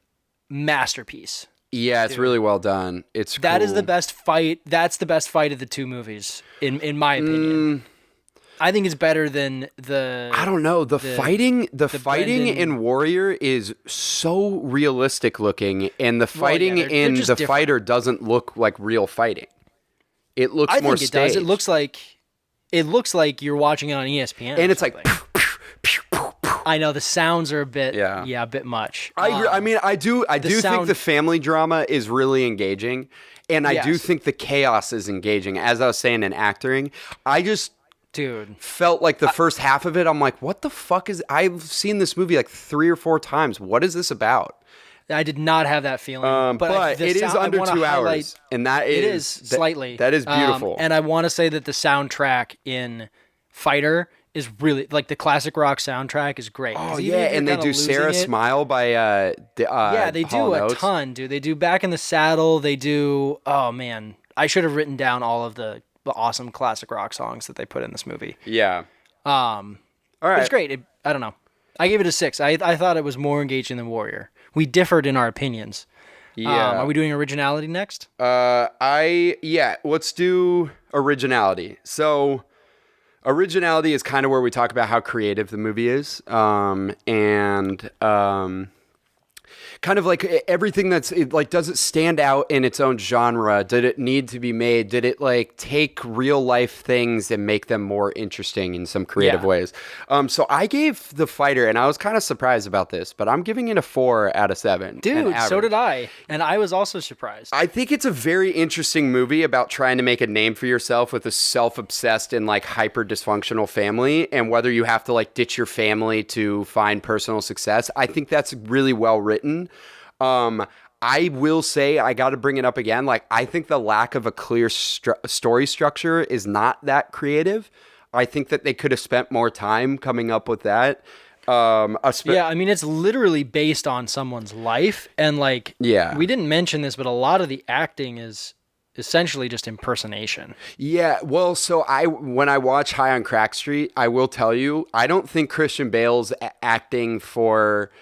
masterpiece.
Yeah, it's really well done. It's cool.
That is the best fight. That's the best fight of the two movies, in my opinion. I think it's better than the.
I don't know. The fighting
Brendan,
in Warrior is so realistic looking, and the fighting
they're
in
just
The
different.
Fighter doesn't look like real fighting. It looks
I
more
think it
staged.
does. It looks like you're watching it on ESPN.
and
or
it's like.
something. I know the sounds are a bit, a bit much.
I agree. I mean, I do think
sound-
the family drama is really engaging, and I do
Yes.
think the chaos is engaging. As I was saying in acting, I just
Dude,
felt like the first half of it, I'm like, what the fuck is? I've seen this movie like 3 or 4 times. What is this about?
I did not have that feeling.
But
the
it is
I
under
wanna
2
highlight-
hours, and that
It
is
is slightly.
That is beautiful.
And I want to say that the soundtrack in Fighter is really like the classic rock soundtrack is great. 'Cause
Oh
even
yeah,
if you're
and they
kinda
do
losing
Sarah
it-
Smile by
Yeah, they
Hall
do a
Notes.
ton, dude. They do Back in the Saddle. They do. Oh man, I should have written down all of the awesome classic rock songs that they put in this movie.
Yeah. All right.
It's great. I don't know. I gave it a 6. I thought it was more engaging than Warrior. We differed in our opinions.
Yeah.
Are we doing originality next?
Let's do originality. So originality is kind of where we talk about how creative the movie is. Kind of like everything does it stand out in its own genre? Did it need to be made? Did it like take real life things and make them more interesting in some creative ways? So I gave The Fighter, and I was kind of surprised about this, but I'm giving it a 4 out of 7.
Dude, so
average.
did I. And I was also surprised.
I think it's a very interesting movie about trying to make a name for yourself with a self-obsessed and like hyper dysfunctional family, and whether you have to like ditch your family to find personal success. I think that's really well written. I will say, I got to bring it up again. Like, I think the lack of a clear story structure is not that creative. I think that they could have spent more time coming up with that.
I mean, it's literally based on someone's life. And like, we didn't mention this, but a lot of the acting is essentially just impersonation.
Yeah, well, so when I watch High on Crack Street, I will tell you, I don't think Christian Bale's acting for...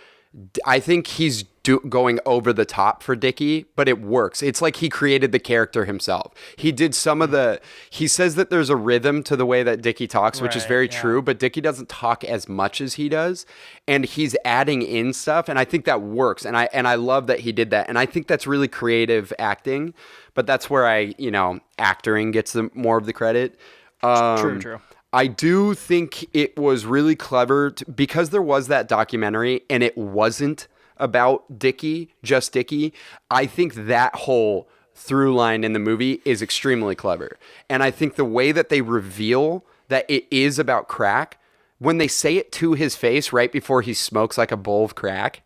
I think he's going over the top for Dickie, but it works. It's like he created the character himself. He did some of the... He says that there's a rhythm to the way that Dickie talks, which is very true, but Dickie doesn't talk as much as he does, and he's adding in stuff, and I think that works, and I love that he did that, and I think that's really creative acting, but that's where actoring gets more of the credit.
True.
I do think it was really clever because there was that documentary and it wasn't about Dickie, just Dickie. I think that whole through line in the movie is extremely clever. And I think the way that they reveal that it is about crack, when they say it to his face right before he smokes like a bowl of crack,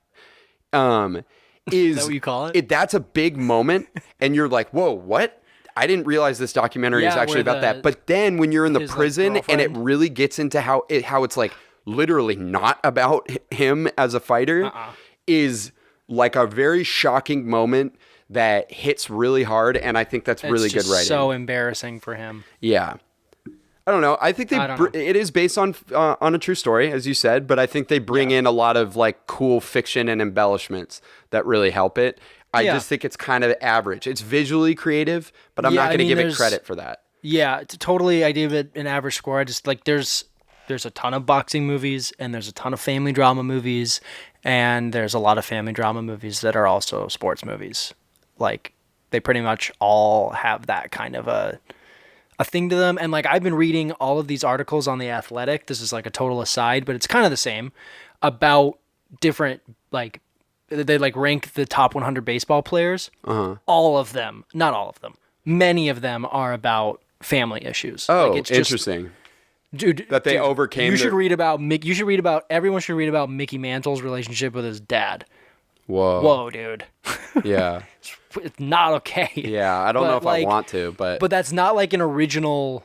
is
that what you call it?
That's a big moment. And you're like, whoa, what? I didn't realize this documentary is actually about that. But then when you're in the prison and it really gets into how it's like literally not about him as a fighter is like a very shocking moment that hits really hard. And I think that's really good writing.
So embarrassing for him.
Yeah. I don't know. I think it is based on a true story, as you said, but I think they bring in a lot of like cool fiction and embellishments that really help it. I just think it's kind of average. It's visually creative, but I'm not going to give it credit for that.
Yeah, totally. I gave it an average score. I just like there's a ton of boxing movies and there's a ton of family drama movies, And there's a lot of family drama movies that are also sports movies. Like, they pretty much all have that kind of a thing to them. And like, I've been reading all of these articles on The Athletic. This is like a total aside, but it's kind of the same, about different, like, they like rank the top 100 baseball players. All of them, not all of them, many of them are about family issues.
Oh,
like, it's just,
interesting.
dude,
That they
dude,
overcame
You should
their-
read about everyone should read about Mickey Mantle's relationship with his dad.
Whoa.
Dude.
Yeah.
It's not okay.
Yeah. I don't know if I want to, but
that's not like an original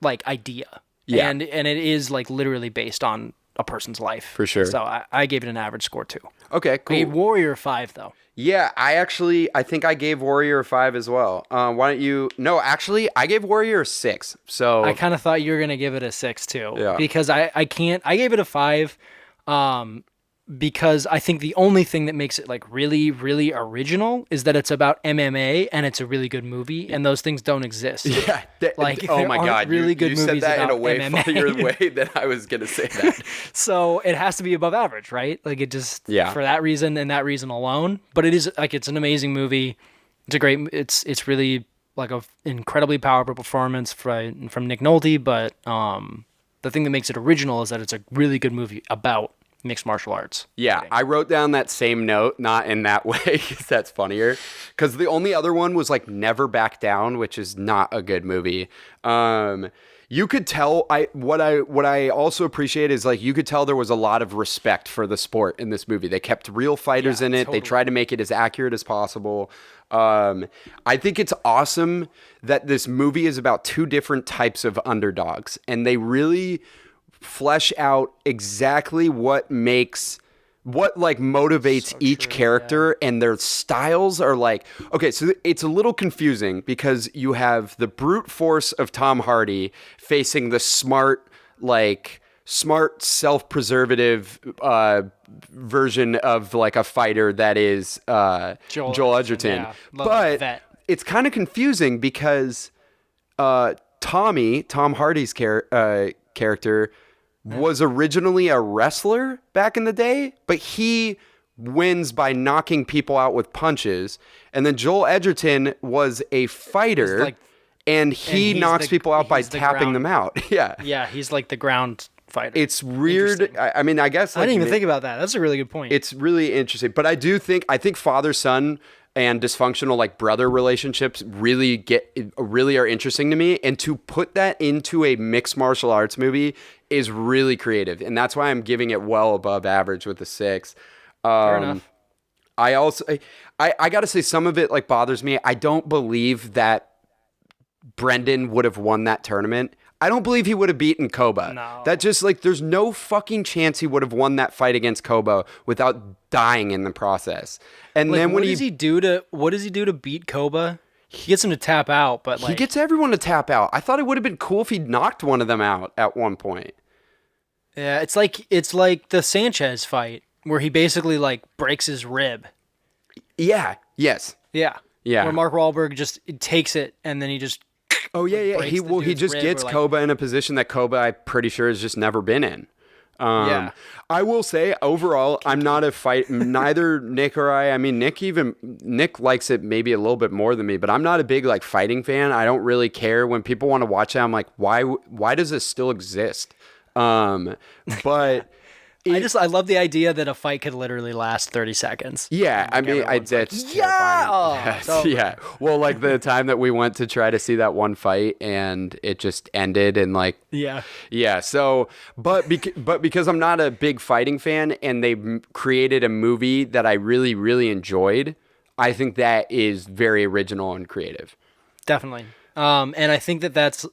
like idea.
Yeah.
And it is like literally based on a person's life.
For sure.
So I gave it an average score 2.
okay, cool.
I gave Warrior 5 though.
Yeah, I think I gave Warrior a 5 as well. Why don't you? No, actually, I gave Warrior a 6. So
I kind of thought you were gonna give it a 6 too.
Yeah.
Because I gave it a 5. Because I think the only thing that makes it like really, really original is that it's about MMA and it's a really good movie, and those things don't exist.
yeah.
Like,
oh
there
my
aren't
God,
really good
you said
movies
that in a
about
way
MMA.
funnier way than I was gonna say that.
So it has to be above average, right? Like, it just,
Yeah.
for that reason and that reason alone. But it is like, it's an amazing movie. It's a great. It's really like a incredibly powerful performance from Nick Nolte. But the thing that makes it original is that it's a really good movie about mixed martial arts.
Yeah, I wrote down that same note, not in that way, because that's funnier. Because the only other one was like Never Back Down, which is not a good movie. You could tell. What I also appreciate is like you could tell there was a lot of respect for the sport in this movie. They kept real fighters in it.
totally.
They tried to make it as accurate as possible. I think it's awesome that this movie is about 2 different types of underdogs, and they really flesh out exactly what motivates each character, and their styles are like, okay, so it's a little confusing because you have the brute force of Tom Hardy facing the smart, self-preservative version of like a fighter that is Joel Edgerton.
Yeah,
but
vet.
it's kind of confusing because Tom Hardy's character was originally a wrestler back in the day, but he wins by knocking people out with punches. And then Joel Edgerton was a fighter,
like-
and he knocks people out by
he's the
tapping
ground-
them out. Yeah.
Yeah, he's like the ground fighter.
It's weird.
Interesting.
I mean, I guess
I didn't even think about that. That's a really good point.
it's really interesting. But I think father-son and dysfunctional like brother relationships really are interesting to me. And to put that into a mixed martial arts movie is really creative. And that's why I'm giving it well above average with a 6.
Fair enough.
I also, I got to say, some of it like bothers me. I don't believe that Brendan would have won that tournament. I don't believe he would have beaten Koba.
No.
That just like, there's no fucking chance he would have won that fight against Koba without dying in the process. And
Like,
then when
what does he do to beat Koba? He gets him to tap out, but like
he gets everyone to tap out. I thought it would have been cool if he knocked one of them out at one point.
yeah, it's like the Sanchez fight where he basically like breaks his rib.
Yeah. Yes.
Yeah.
Yeah.
Where Mark Wahlberg just takes it and then he just
Oh yeah, yeah.
breaks
He
the dude's
just
rib
gets
or, like-
Koba in a position that Koba, I'm pretty sure, has just never been in.
Yeah.
I will say overall, I'm not a fight. Neither Nick or I. I mean, Nick likes it maybe a little bit more than me, but I'm not a big like fighting fan. I don't really care when people want to watch that. I'm like, why does this still exist? But
I love the idea that a fight could literally last 30 seconds.
yeah, I mean,
everyone's
that's
yeah!
terrifying.
Oh,
Yes,
so-
yeah. Well, like the time that we went to try to see that one fight and it just ended and like
Yeah.
yeah, so but because I'm not a big fighting fan and they created a movie that I really really enjoyed, I think that is very original and creative.
Definitely. And I think that's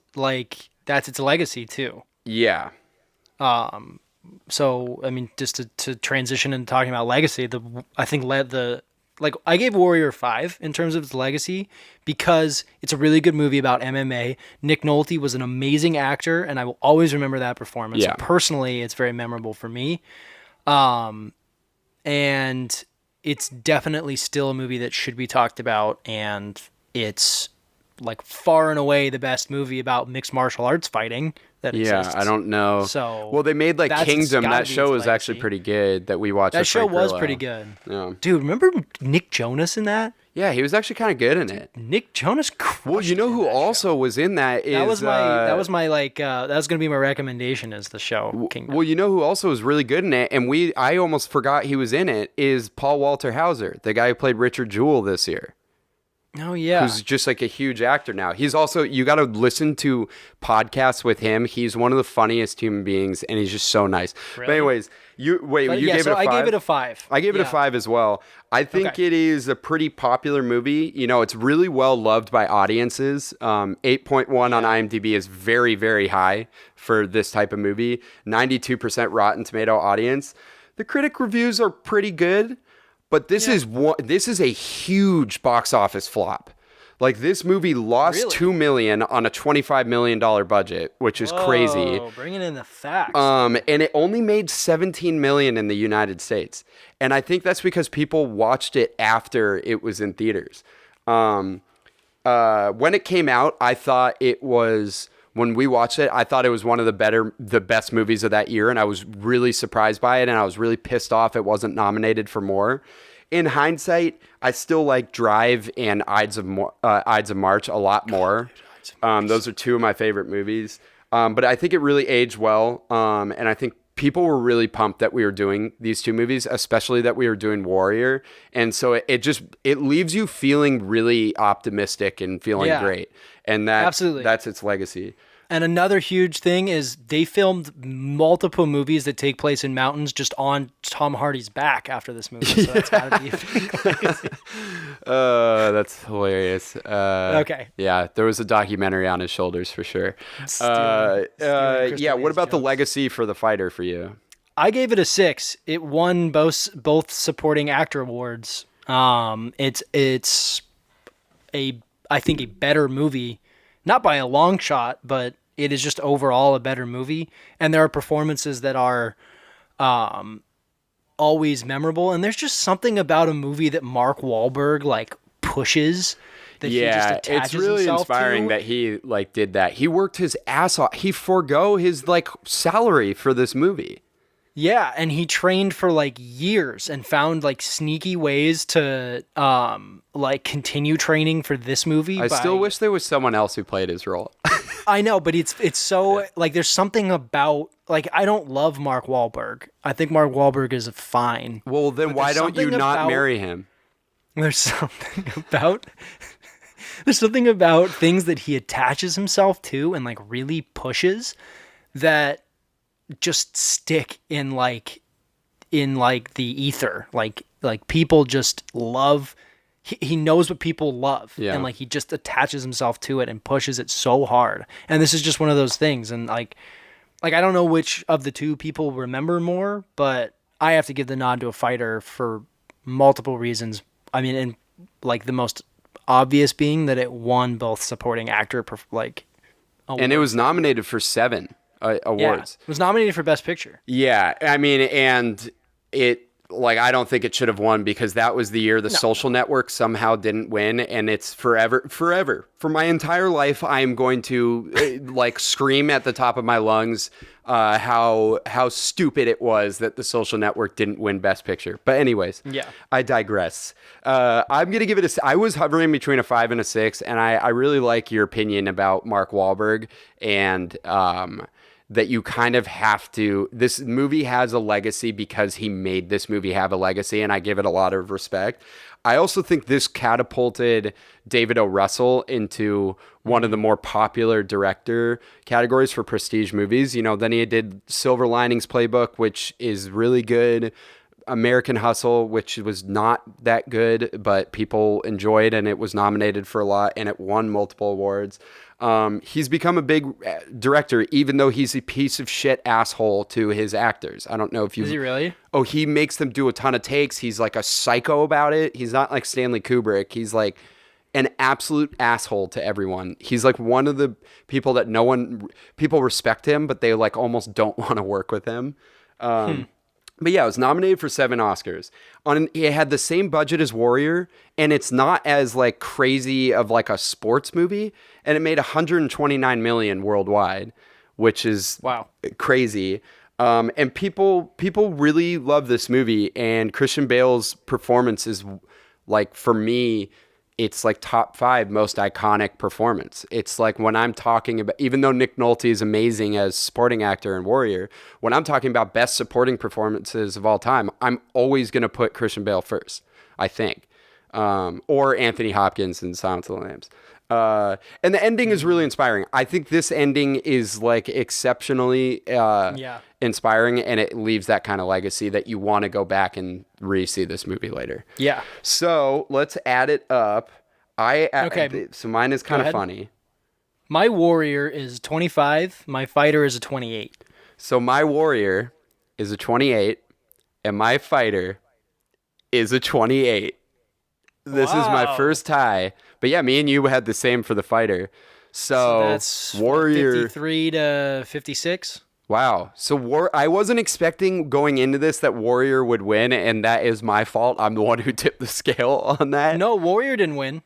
its legacy too.
Yeah.
So, I mean, just to transition into talking about legacy, I gave Warrior 5 in terms of its legacy because it's a really good movie about MMA. Nick Nolte was an amazing actor, and I will always remember that performance.
Yeah.
So personally, it's very memorable for me. And it's definitely still a movie that should be talked about, and it's like far and away the best movie about mixed martial arts fighting that exists.
I don't know.
So
well, they made like
that's
Kingdom.
gotta
That
be
show
its
was actually
legacy.
pretty good that we watched.
That
with
show
Frank
was
Grillo.
pretty good.
Yeah.
Dude, remember Nick Jonas in that?
Yeah, he was actually kind of good in it.
Nick Jonas crushed
Well, you know
in
who
that
also
show.
was in that is
That was my like that was gonna be my recommendation is the show Kingdom.
well, you know who also was really good in it, and I almost forgot he was in it, is Paul Walter Hauser, the guy who played Richard Jewell this year.
Oh yeah.
Who's just like a huge actor now. He's also, you got to listen to podcasts with him. He's one of the funniest human beings, and he's just so nice. But
Really?
anyways, you
But
gave
yeah,
it
so
a 5?
I gave it a 5.
I gave it a
Yeah.
5 as well. I think
Okay.
it is a pretty popular movie. You know, it's really well loved by audiences. 8.1 on IMDb is very, very high for this type of movie. 92% Rotten Tomato audience. The critic reviews are pretty good, but this is a huge box office flop. Like, this movie lost
Really?
$2 million on a $25 million budget, which is crazy.
Whoa, bringing in the facts.
And it only made $17 million in the United States. And I think that's because people watched it after it was in theaters. When it came out, when we watched it, I thought it was one of the best movies of that year. And I was really surprised by it. And I was really pissed off it wasn't nominated for more. In hindsight, I still like Drive and Ides of March a lot more. Those are two of my favorite movies. But I think it really aged well. And I think people were really pumped that we were doing these two movies, especially that we were doing Warrior. And so it leaves you feeling really optimistic and feeling great. And
Absolutely.
that's its legacy.
And another huge thing is they filmed multiple movies that take place in mountains just on Tom Hardy's back after this movie. So that's gotta be a big legacy.
That's hilarious.
Okay.
Yeah, there was a documentary on his shoulders for sure.
Stealing
Yeah,
Crystal
what about the
Jones.
legacy for The Fighter for you?
I gave it a 6. It won both supporting actor awards. It's I think a better movie, not by a long shot, but it is just overall a better movie. And there are performances that are always memorable. And there's just something about a movie that Mark Wahlberg like pushes. That he just
Yeah,
attaches
it's really
himself
inspiring
to.
that he like did that. He worked his ass off. He forego his like salary for this movie.
Yeah, and he trained for like years and found like sneaky ways to like continue training for this movie.
I still wish there was someone else who played his role.
I know, but it's so like there's something about like I don't love Mark Wahlberg. I think Mark Wahlberg is fine.
Well, then
But
why
there's
don't you
something
not
about-
marry him?
There's something about there's something about things that he attaches himself to and like really pushes that just stick in like the ether. Like people just love he knows what people love.
Yeah.
And like he just attaches himself to it and pushes it so hard. And this is just one of those things. And like I don't know which of the two people remember more, but I have to give the nod to a Fighter for multiple reasons. I mean, and like the most obvious being that it won both supporting actor like
And it was nominated for 7 awards.
Yeah, it was nominated for Best Picture.
Yeah, I mean, and it like I don't think it should have won because that was the year The Social Network somehow didn't win, and it's forever for my entire life. I am going to like scream at the top of my lungs how stupid it was that The Social Network didn't win Best Picture. But anyways,
Yeah.
I digress. I'm gonna give it I was hovering between a 5 and a 6, and I really like your opinion about Mark Wahlberg and that you kind of have to. This movie has a legacy because he made this movie have a legacy, and I give it a lot of respect. I also think this catapulted David O. Russell into one of the more popular director categories for prestige movies. You know, then he did Silver Linings Playbook, which is really good. American Hustle, which was not that good, but people enjoyed, and it was nominated for a lot, and it won multiple awards. He's become a big director, even though he's a piece of shit asshole to his actors. I don't know if you...
Is he really?
Oh, he makes them do a ton of takes. He's like a psycho about it. He's not like Stanley Kubrick. He's like an absolute asshole to everyone. He's like one of the people that people respect him, but they like almost don't want to work with him. But yeah, it was nominated for 7 Oscars. It had the same budget as Warrior, and it's not as like crazy of like a sports movie. And it made 129 million worldwide, which is crazy. And people really love this movie. And Christian Bale's performance is like, for me, it's like top 5 most iconic performance. It's like when I'm talking about, even though Nick Nolte is amazing as supporting actor in Warrior, when I'm talking about best supporting performances of all time, I'm always going to put Christian Bale first, I think. Or Anthony Hopkins in Silence of the Lambs. And the ending is really inspiring. I think this ending is like exceptionally inspiring, and it leaves that kind of legacy that you want to go back and re-see this movie later.
Yeah.
So let's add it up. So mine is kind of funny.
My Warrior is 25. My Fighter is a 28.
So my Warrior is a 28, and my Fighter is a 28. This is my first tie. But yeah, me and you had the same for the Fighter. So
that's
Warrior
53 to 56.
Wow. So I wasn't expecting going into this that Warrior would win, and that is my fault. I'm the one who tipped the scale on that.
No, Warrior didn't win.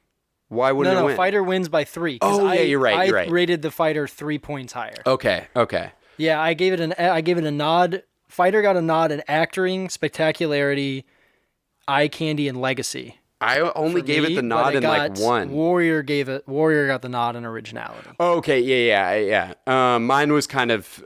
Why wouldn't it win?
No, Fighter wins by 3.
Oh, yeah, you're right.
I rated the Fighter 3 points higher.
Okay.
Yeah, I gave it a nod. Fighter got a nod in acting, spectacularity, eye candy, and legacy.
I only gave it the nod in like 1.
Warrior got the nod in originality.
Okay, yeah. Mine was kind of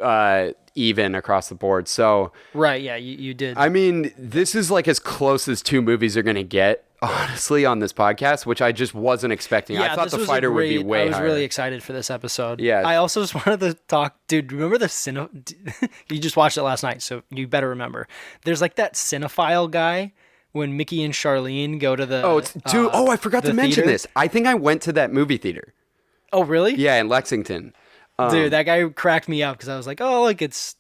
even across the board. So
right, yeah, you did.
I mean, this is like as close as 2 movies are gonna get, honestly, on this podcast, which I just wasn't expecting.
Yeah,
I thought the Fighter would be way higher.
I was really excited for this episode.
Yeah.
I also just wanted to talk, dude. Remember the you just watched it last night, so you better remember. There's like that cinephile guy. When Mickey and Charlene go to the
I forgot to mention this. I think I went to that movie theater.
Oh, really?
Yeah, in Lexington.
Dude, that guy cracked me up because I was like, oh, look, it's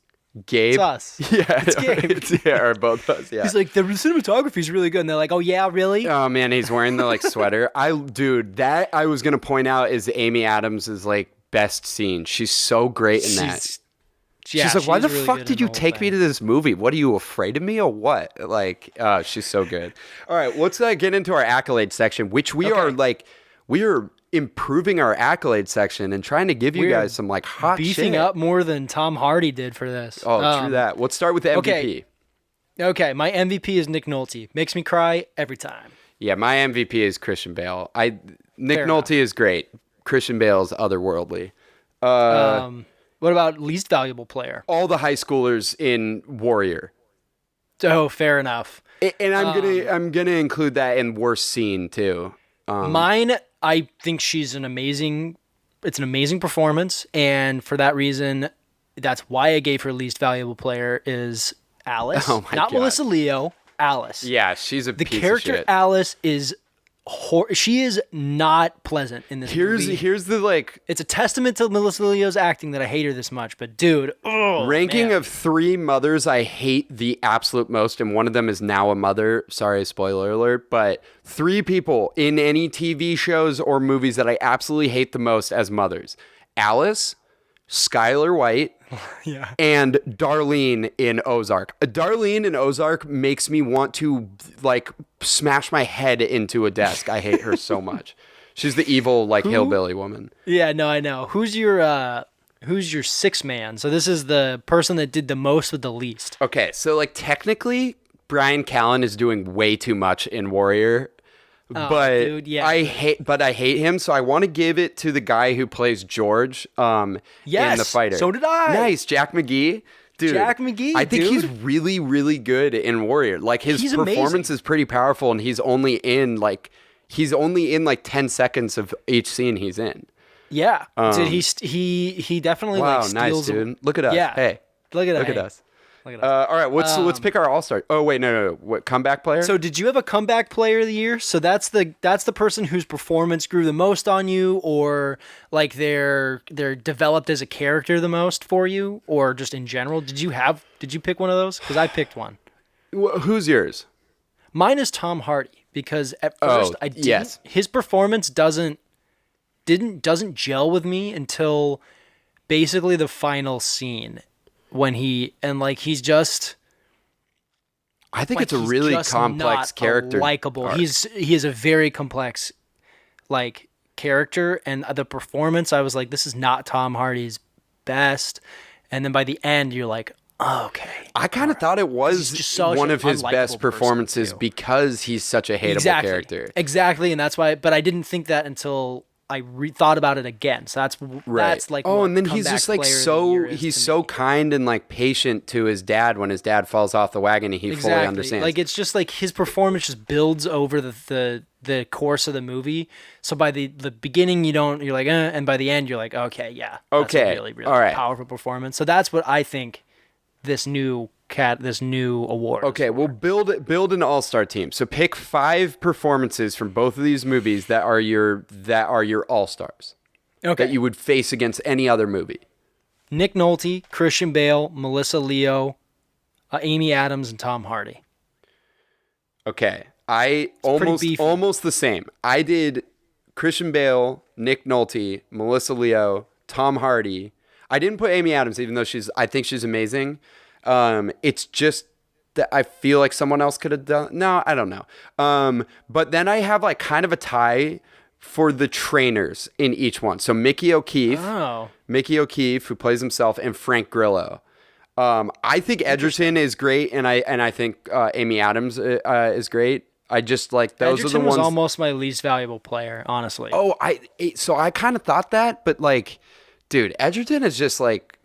Gabe.
It's us.
Yeah,
it's Gabe.
or both of us. Yeah.
He's like, the cinematography is really good, and they're like, oh yeah, really?
Oh man, he's wearing the like sweater. That I was gonna point out is Amy Adams' like best scene. She's so great in that. She's like, why the
really
fuck did you take me to this movie? What, are you afraid of me or what? Like, she's so good. All right, let's get into our accolade section, which we are improving our accolade section and trying to give you guys some like hot
beefing
shit.
up more than Tom Hardy did for this.
Oh, true that. Let's start with the MVP.
Okay, my MVP is Nick Nolte. Makes me cry every time.
Yeah, my MVP is Christian Bale. Nick Nolte is great. Christian Bale's otherworldly.
What about least valuable player?
All the high schoolers in Warrior.
Oh, fair enough.
And I'm gonna include that in worst scene too.
Mine, I think it's an amazing performance, and for that reason, that's why I gave her least valuable player is Alice.
Oh my
Not
God.
Melissa Leo, Alice.
Yeah, she's a piece of shit.
The character Alice is she is not pleasant in this movie.
Here's the like.
It's a testament to Melissa Leo's acting that I hate her this much. But dude,
ranking of 3 mothers I hate the absolute most, and one of them is now a mother. Sorry, spoiler alert. But 3 people in any TV shows or movies that I absolutely hate the most as mothers: Alice, Skylar White, and Darlene in Ozark. Darlene in Ozark makes me want to like smash my head into a desk. I hate her so much. She's the evil like hillbilly woman.
Yeah, no, I know. Who's your 6th man? So this is the person that did the most with the least.
Okay, so like technically Bryan Callen is doing way too much in Warrior. But
dude, yeah.
I hate him, so I want to give it to the guy who plays George in The Fighter.
So did I.
Nice, Jack McGee. Dude,
Jack McGee,
I think
dude.
he's really, really good in Warrior. Like his
He's
performance
amazing.
is pretty powerful, and he's only in like 10 seconds of each scene he's in.
Yeah, dude, he definitely
Wow,
like steals.
nice, dude. Look at us.
Yeah.
Hey,
Look at
at us.
Look at us.
All right, let's pick our all-star. Oh wait, no. What, comeback player?
So did you have a comeback player of the year? So that's the person whose performance grew the most on you, or like they're developed as a character the most for you, or just in general. Did you pick one of those? Because I picked one.
Who's yours?
Mine is Tom Hardy, because at first I didn't.
Yes.
His performance doesn't gel with me until basically the final scene when he's just
I think
Like,
it's a
he's
really
just
complex
not
character.
Likable.
arc.
He is a very complex, like, character, and the performance. I was like, this is not Tom Hardy's best. And then by the end, you're like, oh, okay.
I kind of thought it was
He's just such
one
an
of his
unlikable
best
person,
performances
too.
because he's such a hateable character.
Exactly, and that's why. But I didn't think that until I thought about it again. So that's like.
Oh,
what
and then he's
comeback
just like
player of the
so
year is
he's
to
so
me.
kind and like patient to his dad when his dad falls off the wagon and he fully understands.
Like, it's just like his performance just builds over the course of the movie. So by the beginning you're like, and by the end you're like, okay, yeah, that's
Okay,
a really, really
all right.
powerful performance. So that's what I think this new award.
Okay,
is for.
we'll build an all-star team. So pick 5 performances from both of these movies that are your all-stars.
Okay.
That you would face against any other movie.
Nick Nolte, Christian Bale, Melissa Leo, Amy Adams, and Tom Hardy.
Okay, I
pretty beefy.
almost the same. I did Christian Bale, Nick Nolte, Melissa Leo, Tom Hardy. I didn't put Amy Adams, even though I think she's amazing. It's just that I feel like someone else could have done. No, I don't know. But then I have like kind of a tie for the trainers in each one. So Mickey O'Keefe, who plays himself, and Frank Grillo. I think Edgerton is great, and I think Amy Adams is great. I just like those
Edgerton
are the ones.
was almost my least valuable player, honestly.
Oh, so I kind of thought that, but like, dude, Edgerton is just like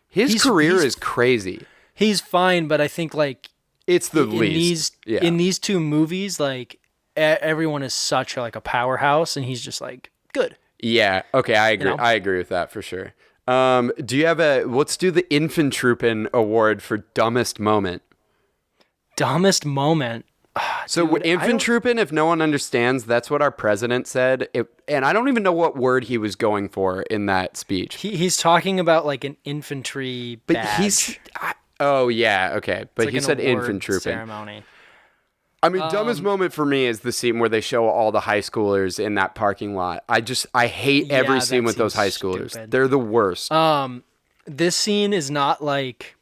his career is crazy.
He's fine, but I think like
It's the
in
least.
in these two movies, like everyone is such like a powerhouse, and he's just like good.
Yeah. Okay. I agree.
know?
I agree with that for sure. Do you have let's do the Infantruppen Award for dumbest moment.
Dumbest moment.
So Infantruppen, if no one understands, that's what our president said. And I don't even know what word he was going for in that speech.
He's talking about like an infantry
But
badge.
oh yeah, okay. But
It's like
he
an
said
award
Infantruppen.
ceremony.
I mean, dumbest moment for me is the scene where they show all the high schoolers in that parking lot. I hate every
Yeah,
scene
that
with those
seems
high schoolers.
stupid.
They're the worst.
This scene is not like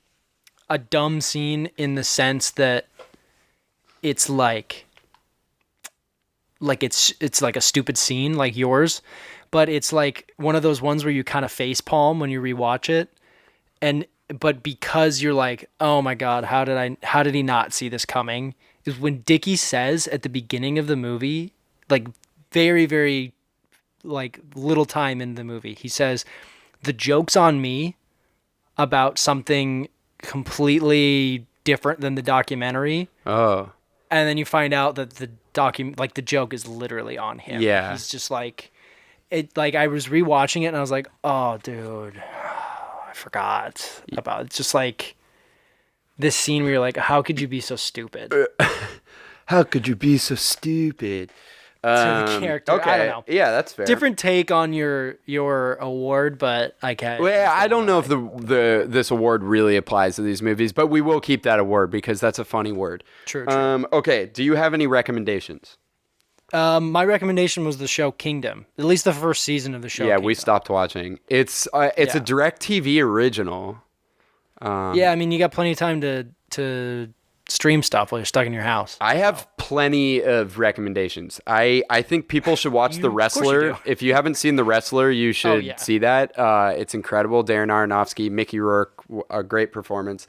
a dumb scene in the sense that it's like it's like a stupid scene like yours, but it's like one of those ones where you kind of face palm when you rewatch it, but because you're like, oh my god, how did he not see this coming? Is when Dickie says at the beginning of the movie, like very, very like little time in the movie, he says, the joke's on me about something completely different than the documentary.
Oh.
And then you find out that the joke is literally on him.
Yeah.
He's just like it. Like I was rewatching it and I was like, oh, dude, I forgot about it. It's just like this scene where you're like, how could you be so stupid?
How could you be so stupid?
To the character.
Okay.
I don't know.
Yeah, that's fair.
Different take on your award, but I can't.
Well, I don't know if this award really applies to these movies, but we will keep that award because that's a funny word.
True.
Okay. Do you have any recommendations?
My recommendation was the show Kingdom. At least the first season of the show.
Yeah,
Kingdom.
we stopped watching. It's a DirecTV original.
Yeah, I mean, you got plenty of time to stream stuff while you're stuck in your house.
I have plenty of recommendations. I think people should watch The
Of course you
Wrestler.
do.
If you haven't seen The Wrestler, you should
yeah.
see that. It's incredible. Darren Aronofsky, Mickey Rourke, a great performance.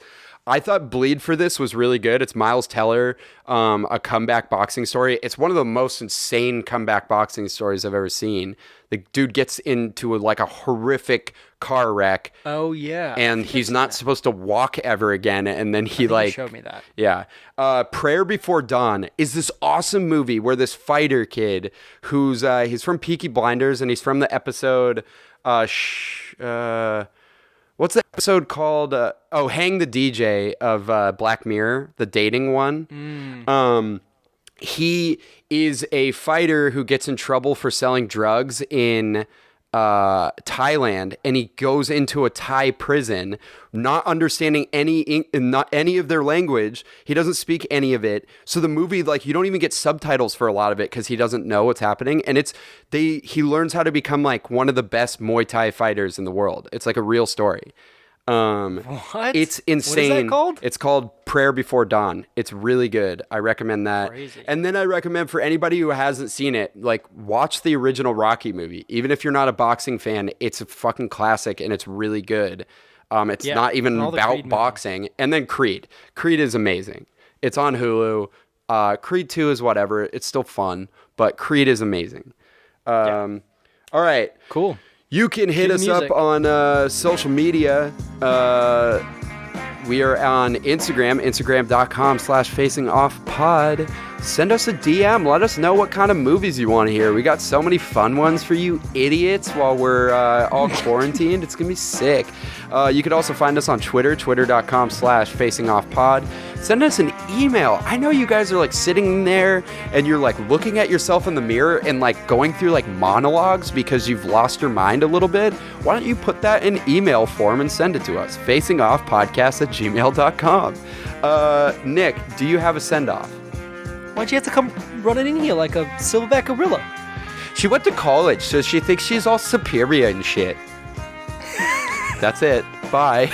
I thought Bleed for this was really good. It's Miles Teller, a comeback boxing story. It's one of the most insane comeback boxing stories I've ever seen. The dude gets into like a horrific car wreck.
Oh yeah.
And he's not supposed to walk ever again. And then he
You showed me that.
Yeah. Prayer Before Dawn is this awesome movie where this fighter kid who's he's from Peaky Blinders and he's from the episode what's the episode called? Hang the DJ of Black Mirror, the dating one. He is a fighter who gets in trouble for selling drugs in Thailand, and he goes into a Thai prison, not understanding not any of their language. He doesn't speak any of it. So the movie, like, you don't even get subtitles for a lot of it because he doesn't know what's happening. And he learns how to become like one of the best Muay Thai fighters in the world. It's like a real story.
What?
It's insane.
What is that called?
It's called Prayer Before Dawn. It's really good. I recommend that.
Crazy.
And then I recommend for anybody who hasn't seen it, like watch the original Rocky movie. Even if you're not a boxing fan, it's a fucking classic and it's really good. It's
Yeah,
not even
all the
about
Creed movies.
boxing. And then Creed. Creed is amazing. It's on Hulu. Creed 2 is whatever. It's still fun, but Creed is amazing. All right.
Cool.
You can hit
Cue the
us up
music.
on social media. We are on Instagram, instagram.com/facingoffpod. Send us a DM. Let us know what kind of movies you want to hear. We got so many fun ones for you idiots while we're all quarantined. It's going to be sick. You could also find us on Twitter, twitter.com/facingoffpod. Send us an email. I know you guys are like sitting there and you're like looking at yourself in the mirror and like going through like monologues because you've lost your mind a little bit. Why don't you put that in email form and send it to us? facingoffpodcast@gmail.com. Nick, do you have a send-off?
Why'd you have to come running in here like a silverback gorilla?
She went to college, so she thinks she's all superior and shit. That's it. Bye.